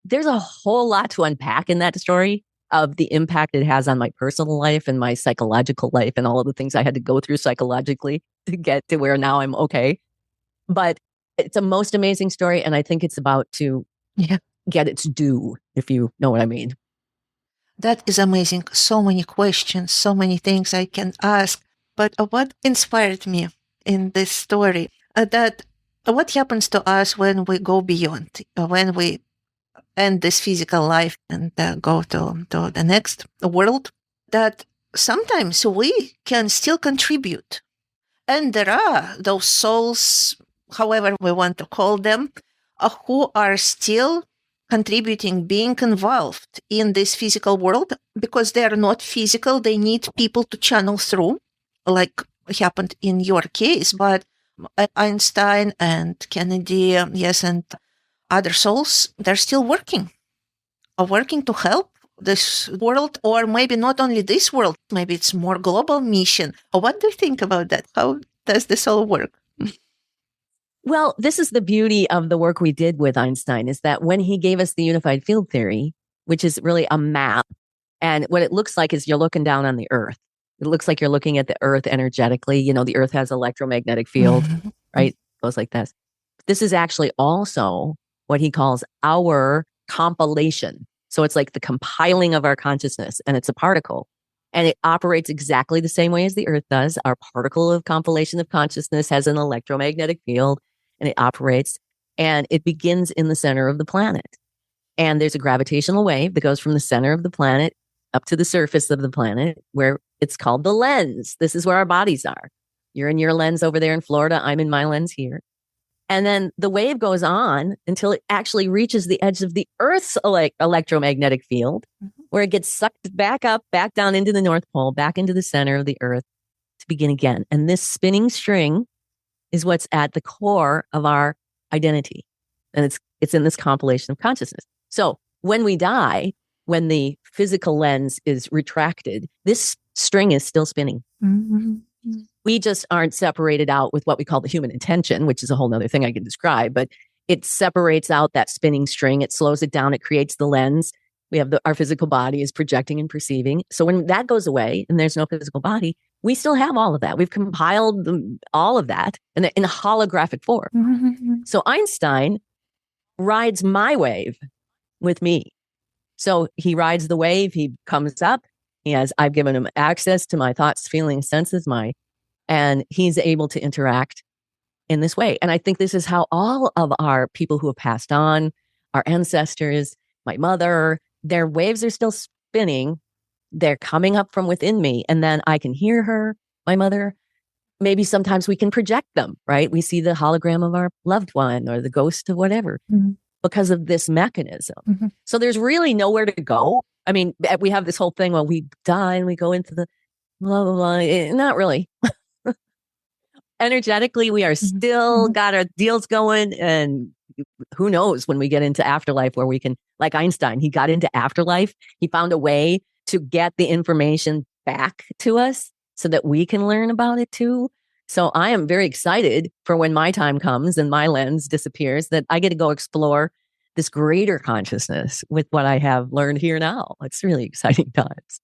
there's a whole lot to unpack in that story of the impact it has on my personal life and my psychological life and all of the things I had to go through psychologically to get to where now I'm okay. But it's a most amazing story. And I think it's about to get its due, if you know what I mean. That is amazing. So many questions, so many things I can ask. But what inspired me in this story, that what happens to us when we go beyond, when we end this physical life and go to the next world, that sometimes we can still contribute. And there are those souls, however we want to call them, who are still contributing, being involved in this physical world because they are not physical. They need people to channel through, like happened in your case. But Einstein and Kennedy, yes, and other souls, they're still working to help this world, or maybe not only this world, maybe it's more global mission. What do you think about that? How does this all work? Well, this is the beauty of the work we did with Einstein, is that when he gave us the unified field theory, which is really a map, and what it looks like is you're looking down on the Earth. It looks like you're looking at the Earth energetically. You know, the Earth has electromagnetic field, right? It goes like this. This is actually also what he calls our compilation. So it's like the compiling of our consciousness, and it's a particle. And it operates exactly the same way as the Earth does. Our particle of compilation of consciousness has an electromagnetic field, and it operates, and it begins in the center of the planet. And there's a gravitational wave that goes from the center of the planet up to the surface of the planet, where it's called the lens. This is where our bodies are. You're in your lens over there in Florida. I'm in my lens here. And then the wave goes on until it actually reaches the edge of the Earth's electromagnetic field, where it gets sucked back up, back down into the North Pole, back into the center of the Earth to begin again. And this spinning string is what's at the core of our identity. And it's in this compilation of consciousness. So when we die, when the physical lens is retracted, this string is still spinning. We just aren't separated out with what we call the human intention, which is a whole nother thing I can describe, but it separates out that spinning string. It slows it down. It creates the lens. We have our physical body is projecting and perceiving. So when that goes away and there's no physical body, we still have all of that. We've compiled all of that in a holographic form. So Einstein rides my wave with me. So he rides the wave. He comes up. I've given him access to my thoughts, feelings, senses, and he's able to interact in this way. And I think this is how all of our people who have passed on, our ancestors, my mother, their waves are still spinning. They're coming up from within me. And then I can hear her, my mother. Maybe sometimes we can project them, right? We see the hologram of our loved one or the ghost of whatever because of this mechanism. So there's really nowhere to go. I mean, we have this whole thing where we die and we go into the blah, blah, blah. Not really. Energetically, we are still got our deals going. And who knows when we get into afterlife where we can, like Einstein, he got into afterlife. He found a way to get the information back to us so that we can learn about it too. So I am very excited for when my time comes and my lens disappears, that I get to go explore this greater consciousness with what I have learned here now. It's really exciting times.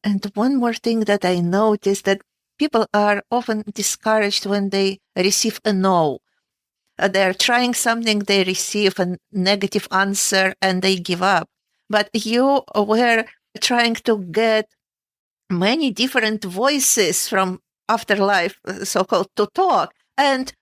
And one more thing that I noticed, that people are often discouraged when they receive a no. They're trying something, they receive a negative answer, and they give up. But you were trying to get many different voices from afterlife, so-called, to talk. And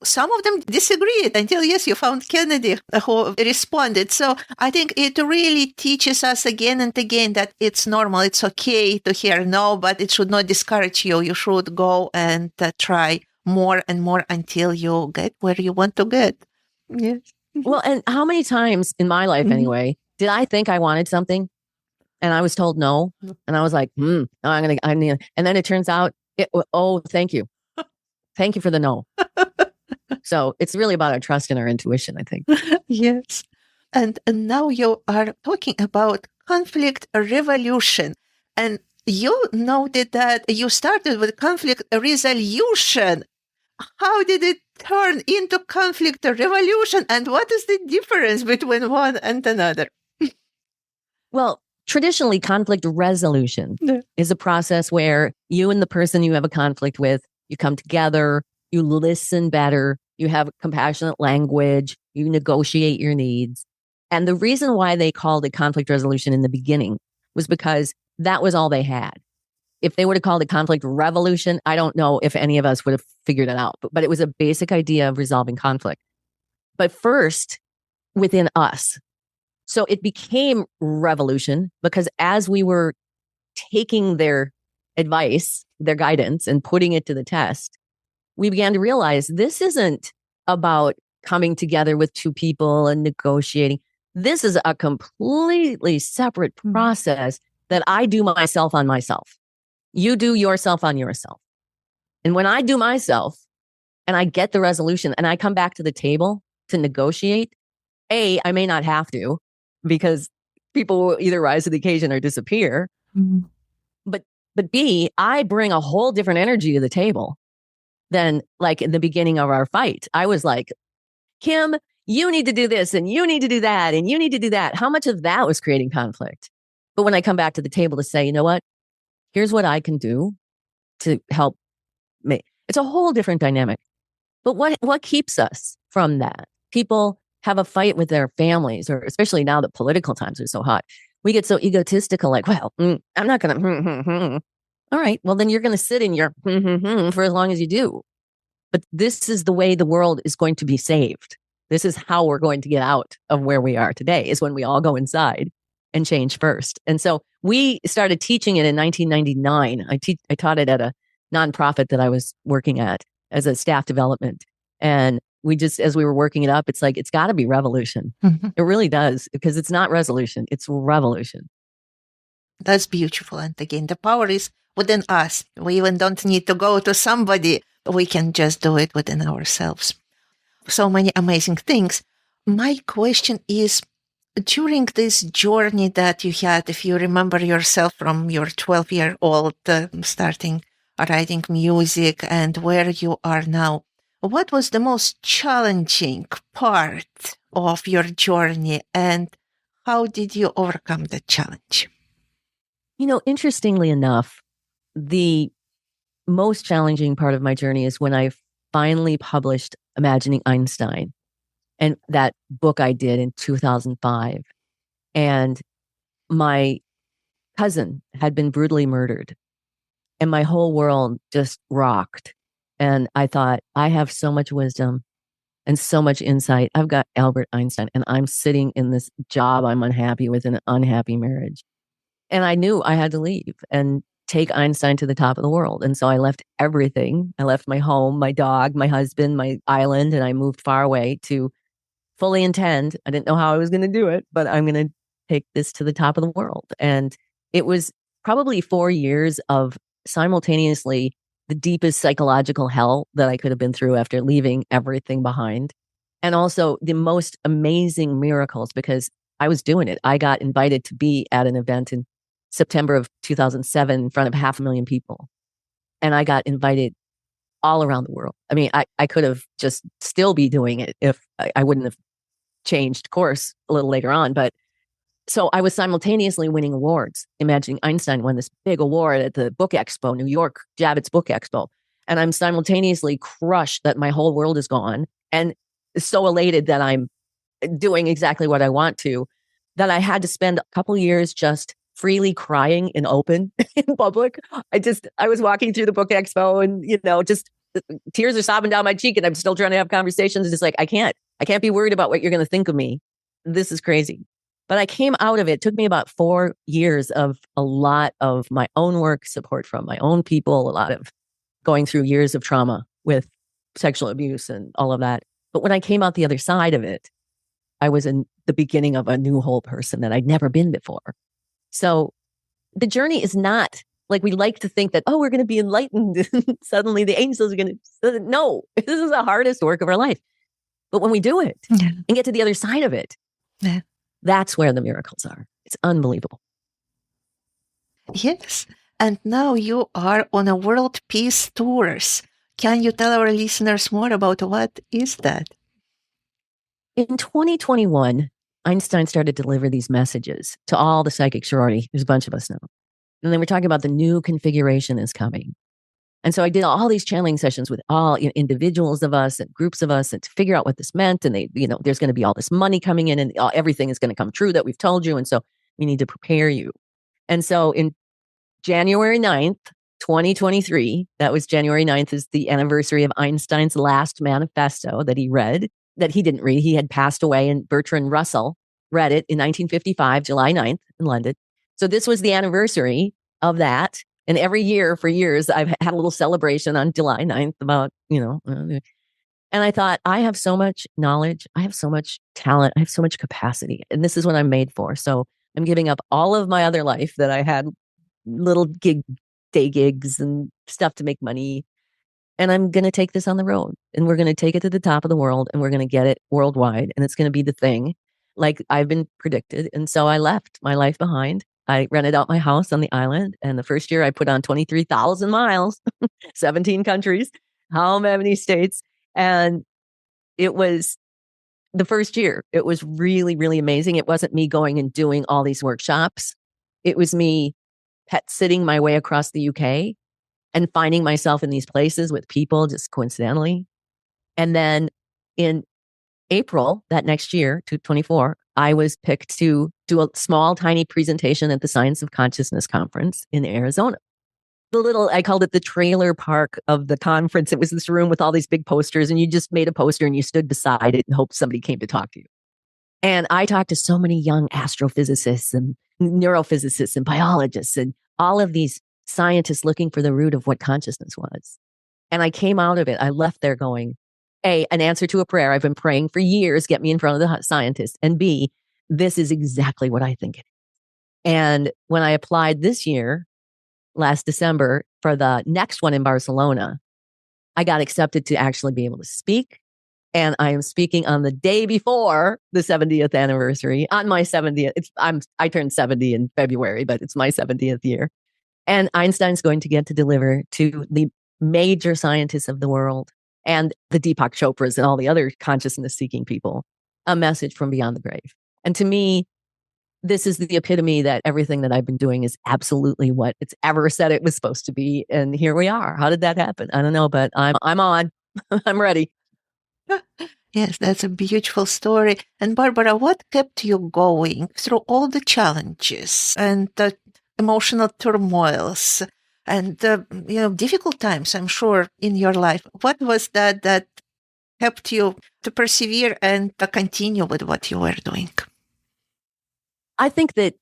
some of them disagreed until, yes, you found Kennedy who responded. So I think it really teaches us again and again that it's normal. It's okay to hear no, but it should not discourage you. You should go and try more and more until you get where you want to get. Yes. Well, and how many times in my life, anyway, did I think I wanted something and I was told no? And I was like, no, I need, and then it turns out, thank you. Thank you for the no. So it's really about our trust and our intuition, I think. Yes. And now you are talking about conflict resolution. And you noted that you started with conflict resolution. How did it turn into conflict resolution? And what is the difference between one and another? Well, traditionally, conflict resolution is a process where you and the person you have a conflict with, you come together, you listen better, you have compassionate language, you negotiate your needs. And the reason why they called it conflict resolution in the beginning was because that was all they had. If they would have called it conflict revolution, I don't know if any of us would have figured it out, but it was a basic idea of resolving conflict. But first, within us. So it became revolution because as we were taking their advice, their guidance, and putting it to the test, we began to realize this isn't about coming together with two people and negotiating. This is a completely separate process that I do myself on myself. You do yourself on yourself. And when I do myself and I get the resolution and I come back to the table to negotiate, A, I may not have to because people will either rise to the occasion or disappear. But B, I bring a whole different energy to the table than like in the beginning of our fight. I was like, Kim, you need to do this and you need to do that and you need to do that. How much of that was creating conflict? But when I come back to the table to say, you know what, here's what I can do to help me. It's a whole different dynamic. But what keeps us from that? People have a fight with their families, or especially now that political times are so hot. We get so egotistical, like, well, I'm not going to. All right, well, then you're going to sit in your for as long as you do. But this is the way the world is going to be saved. This is how we're going to get out of where we are today, is when we all go inside and change first. And so we started teaching it in 1999. I taught it at a nonprofit that I was working at as a staff development. And we just, as we were working it up, it's like, it's got to be revolution. It really does, because it's not resolution, it's revolution. That's beautiful. And again, the power is within us. We even don't need to go to somebody. We can just do it within ourselves. So many amazing things. My question is, during this journey that you had, if you remember yourself from your 12-year-old starting writing music and where you are now, what was the most challenging part of your journey and how did you overcome the challenge? You know, interestingly enough, the most challenging part of my journey is when I finally published Imagining Einstein, and that book I did in 2005. And my cousin had been brutally murdered, and my whole world just rocked. And I thought, I have so much wisdom and so much insight. I've got Albert Einstein, and I'm sitting in this job I'm unhappy with, in an unhappy marriage. And I knew I had to leave and take Einstein to the top of the world. And so I left everything. I left my home, my dog, my husband, my island, and I moved far away to fully intend. I didn't know how I was going to do it, but I'm going to take this to the top of the world. And it was probably 4 years of simultaneously the deepest psychological hell that I could have been through after leaving everything behind. And also the most amazing miracles, because I was doing it. I got invited to be at an event in September of 2007 in front of 500,000 people. And I got invited all around the world. I mean, I could have just still be doing it if I wouldn't have changed course a little later on. But so I was simultaneously winning awards. Imagining Einstein won this big award at the Book Expo, New York, Javits Book Expo. And I'm simultaneously crushed that my whole world is gone and so elated that I'm doing exactly what I want to, that I had to spend a couple years just freely crying in open in public. I was walking through the Book Expo and, just tears are sobbing down my cheek and I'm still trying to have conversations. It's just like, I can't be worried about what you're going to think of me. This is crazy. But I came out of it. It took me about 4 years of a lot of my own work, support from my own people, a lot of going through years of trauma with sexual abuse and all of that. But when I came out the other side of it, I was in the beginning of a new whole person that I'd never been before. So the journey is not like we like to think that, oh, we're going to be enlightened. Suddenly the angels are going to, no, this is the hardest work of our life. But when we do it and get to the other side of it, that's where the miracles are. It's unbelievable. Yes. And now you are on a world peace tours. Can you tell our listeners more about what is that? In 2021, Einstein started to deliver these messages to all the psychic sorority. There's a bunch of us now. And they were talking about the new configuration is coming. And so I did all these channeling sessions with all individuals of us and groups of us and to figure out what this meant. And there's going to be all this money coming in and everything is going to come true that we've told you. And so we need to prepare you. And so in January 9th, 2023, that was January 9th is the anniversary of Einstein's last manifesto that he read, that he didn't read. He had passed away and Bertrand Russell read it in 1955, July 9th in London. So this was the anniversary of that. And every year for years, I've had a little celebration on July 9th about, and I thought, I have so much knowledge. I have so much talent. I have so much capacity. And this is what I'm made for. So I'm giving up all of my other life that I had little day gigs and stuff to make money. And I'm going to take this on the road and we're going to take it to the top of the world and we're going to get it worldwide. And it's going to be the thing like I've been predicted. And so I left my life behind. I rented out my house on the island. And the first year I put on 23,000 miles, 17 countries, how many states. And it was the first year. It was really, really amazing. It wasn't me going and doing all these workshops. It was me pet sitting my way across the UK and finding myself in these places with people just coincidentally. And then in April that next year, 2024, I was picked to do a small, tiny presentation at the Science of Consciousness conference in Arizona. I called it the trailer park of the conference. It was this room with all these big posters and you just made a poster and you stood beside it and hoped somebody came to talk to you. And I talked to so many young astrophysicists and neurophysicists and biologists and all of these scientists looking for the root of what consciousness was. And I came out of it. I left there going, A, an answer to a prayer I've been praying for years, get me in front of the scientists. And B, this is exactly what I think it is. And when I applied this year, last December, for the next one in Barcelona, I got accepted to actually be able to speak. And I am speaking on the day before the 70th anniversary, on my 70th. I turned 70 in February, but it's my 70th year. And Einstein's going to get to deliver to the major scientists of the world and the Deepak Chopras and all the other consciousness-seeking people a message from beyond the grave. And to me, this is the epitome that everything that I've been doing is absolutely what it's ever said it was supposed to be. And here we are. How did that happen? I don't know, but I'm on. I'm ready. Yes, that's a beautiful story. And Barbara, what kept you going through all the challenges and the emotional turmoils and difficult times, I'm sure, in your life? What was that helped you to persevere and to continue with what you were doing? I think that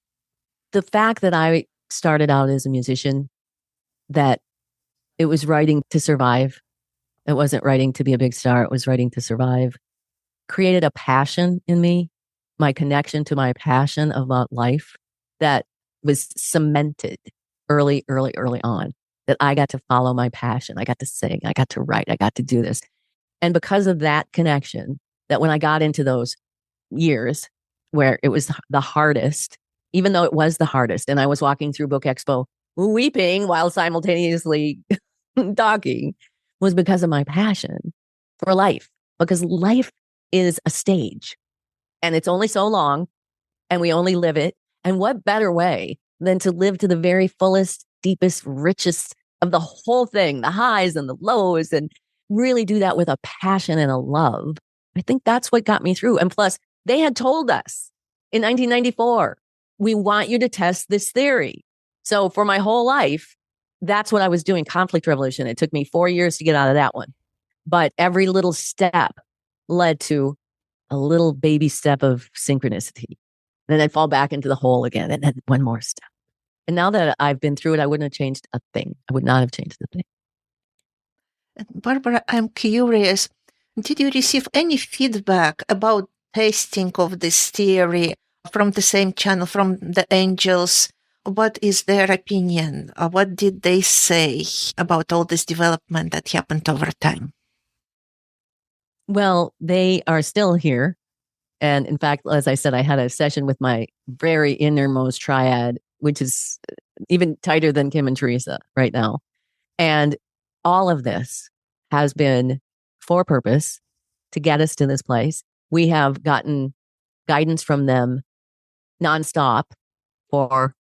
the fact that I started out as a musician, that it was writing to survive. It wasn't writing to be a big star. It was writing to survive. Created a passion in me, my connection to my passion about life that was cemented early on, that I got to follow my passion. I got to sing. I got to write. I got to do this. And because of that connection, that when I got into those years where it was the hardest, even though it was the hardest, and I was walking through Book Expo weeping while simultaneously talking, was because of my passion for life. Because life is a stage and it's only so long and we only live it. And what better way than to live to the very fullest, deepest, richest of the whole thing, the highs and the lows, and really do that with a passion and a love. I think that's what got me through. And plus, they had told us in 1994, we want you to test this theory. So for my whole life, that's what I was doing, conflict resolution. It took me 4 years to get out of that one. But every little step led to a little baby step of synchronicity. Then I'd fall back into the hole again, and then one more step. And now that I've been through it, I wouldn't have changed a thing. I would not have changed a thing. Barbara, I'm curious, did you receive any feedback about testing of this theory from the same channel, from the angels? What is their opinion? What did they say about all this development that happened over time? Well, they are still here. And in fact, as I said, I had a session with my very innermost triad, which is even tighter than Kim and Teresa right now. And all of this has been for purpose to get us to this place. We have gotten guidance from them nonstop for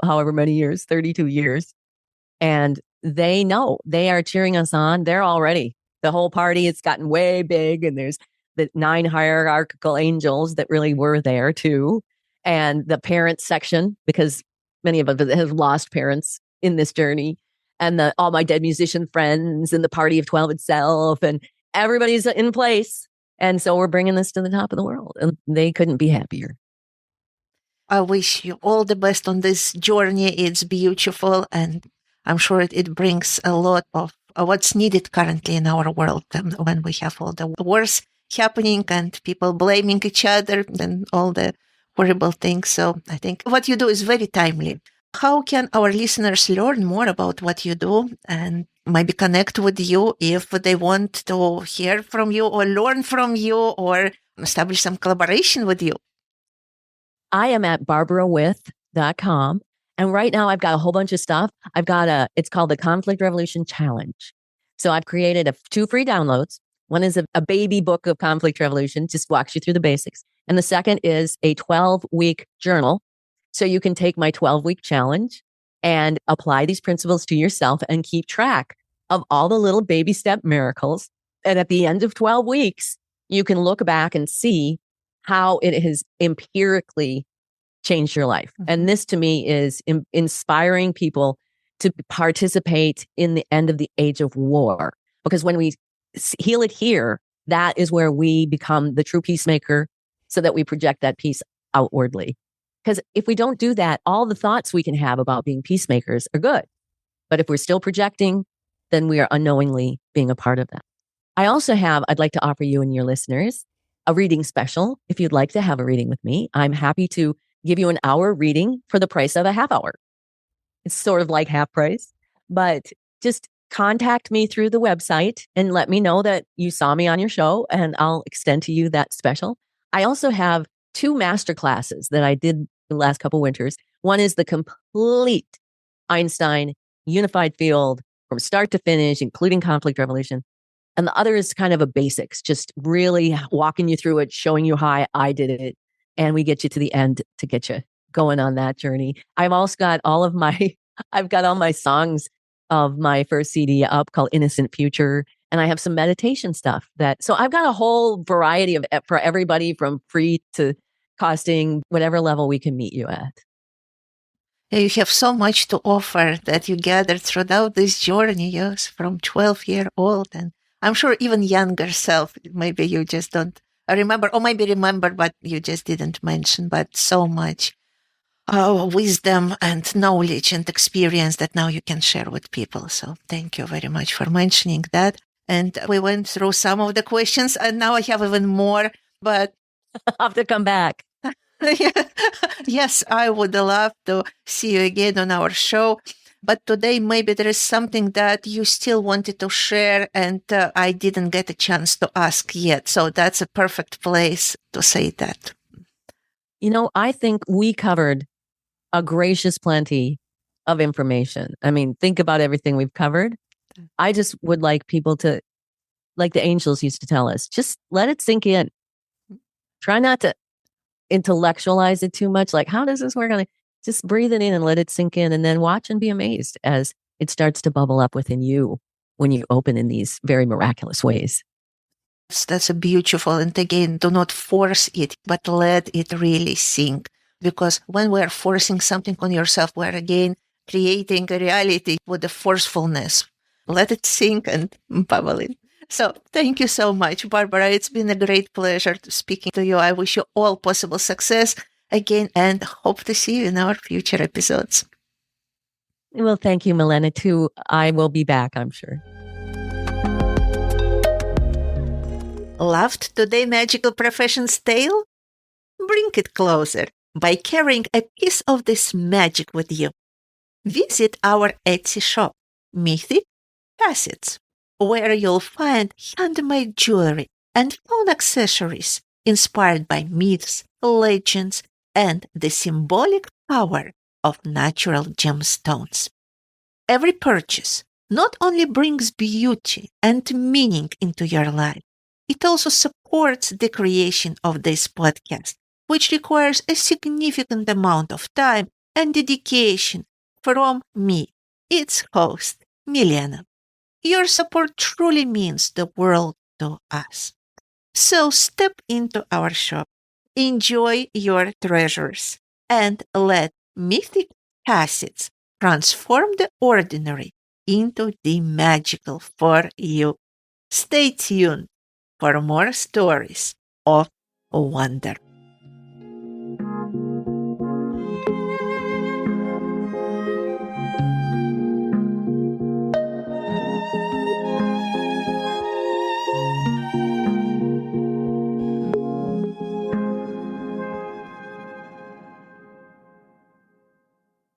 however many years, 32 years. And they know, they are cheering us on. They're already, the whole party, it's gotten way big. And there's the 9 hierarchical angels that really were there too. And the parents section, because many of us have lost parents in this journey. And all my dead musician friends and the party of 12 itself. And everybody's in place. And so we're bringing this to the top of the world. And they couldn't be happier. I wish you all the best on this journey. It's beautiful, and I'm sure it brings a lot of what's needed currently in our world when we have all the wars happening and people blaming each other and all the horrible things. So I think what you do is very timely. How can our listeners learn more about what you do and maybe connect with you if they want to hear from you or learn from you or establish some collaboration with you? I am at barbarawith.com. And right now I've got a whole bunch of stuff. It's called the Conflict Revolution Challenge. So I've created 2 free downloads. One is a baby book of conflict revolution, just walks you through the basics. And the second is a 12-week journal. So you can take my 12-week challenge and apply these principles to yourself and keep track of all the little baby step miracles. And at the end of 12 weeks, you can look back and see how it has empirically changed your life. Mm-hmm. And this to me is inspiring people to participate in the end of the age of war. Because when we heal it here, that is where we become the true peacemaker so that we project that peace outwardly. Because if we don't do that, all the thoughts we can have about being peacemakers are good. But if we're still projecting, then we are unknowingly being a part of that. I also I'd like to offer you and your listeners a reading special. If you'd like to have a reading with me, I'm happy to give you an hour reading for the price of a half hour. It's sort of like half price, but just contact me through the website and let me know that you saw me on your show and I'll extend to you that special. I also have 2 master classes that I did the last couple winters. One is the complete Einstein unified field from start to finish, including conflict revolution. And the other is kind of a basics, just really walking you through it, showing you how I did it. And we get you to the end to get you going on that journey. I've also got I've got all my songs of my first CD up called Innocent Future. And I have some meditation stuff so I've got a whole variety for everybody from free to costing whatever level we can meet you at. You have so much to offer that you gathered throughout this journey, yes, from 12-year-old. And I'm sure even younger self, maybe you just don't remember, or maybe remember, but you just didn't mention, but so much wisdom and knowledge and experience that now you can share with people. So thank you very much for mentioning that. And we went through some of the questions and now I have even more, but I'll have to come back. Yes, I would love to see you again on our show. But today, maybe there is something that you still wanted to share and I didn't get a chance to ask yet. So that's a perfect place to say that. I think we covered a gracious plenty of information. I mean, think about everything we've covered. I just would like people to, like the angels used to tell us, just let it sink in. Try not to intellectualize it too much. Like, how does this work? Just breathe it in and let it sink in and then watch and be amazed as it starts to bubble up within you when you open in these very miraculous ways. That's a beautiful. And again, do not force it, but let it really sink. Because when we're forcing something on yourself, we're again creating a reality with the forcefulness. Let it sink and bubble in. So thank you so much, Barbara. It's been a great pleasure to speaking to you. I wish you all possible success again and hope to see you in our future episodes. Well, thank you, Milena, too. I will be back, I'm sure. Loved today's magical profession's tale? Bring it closer by carrying a piece of this magic with you. Visit our Etsy shop, Mythic Facets, where you'll find handmade jewelry and phone accessories inspired by myths, legends, and the symbolic power of natural gemstones. Every purchase not only brings beauty and meaning into your life, it also supports the creation of this podcast, which requires a significant amount of time and dedication from me, its host, Milena. Your support truly means the world to us. So step into our shop, enjoy your treasures, and let mythic facets transform the ordinary into the magical for you. Stay tuned for more stories of wonder.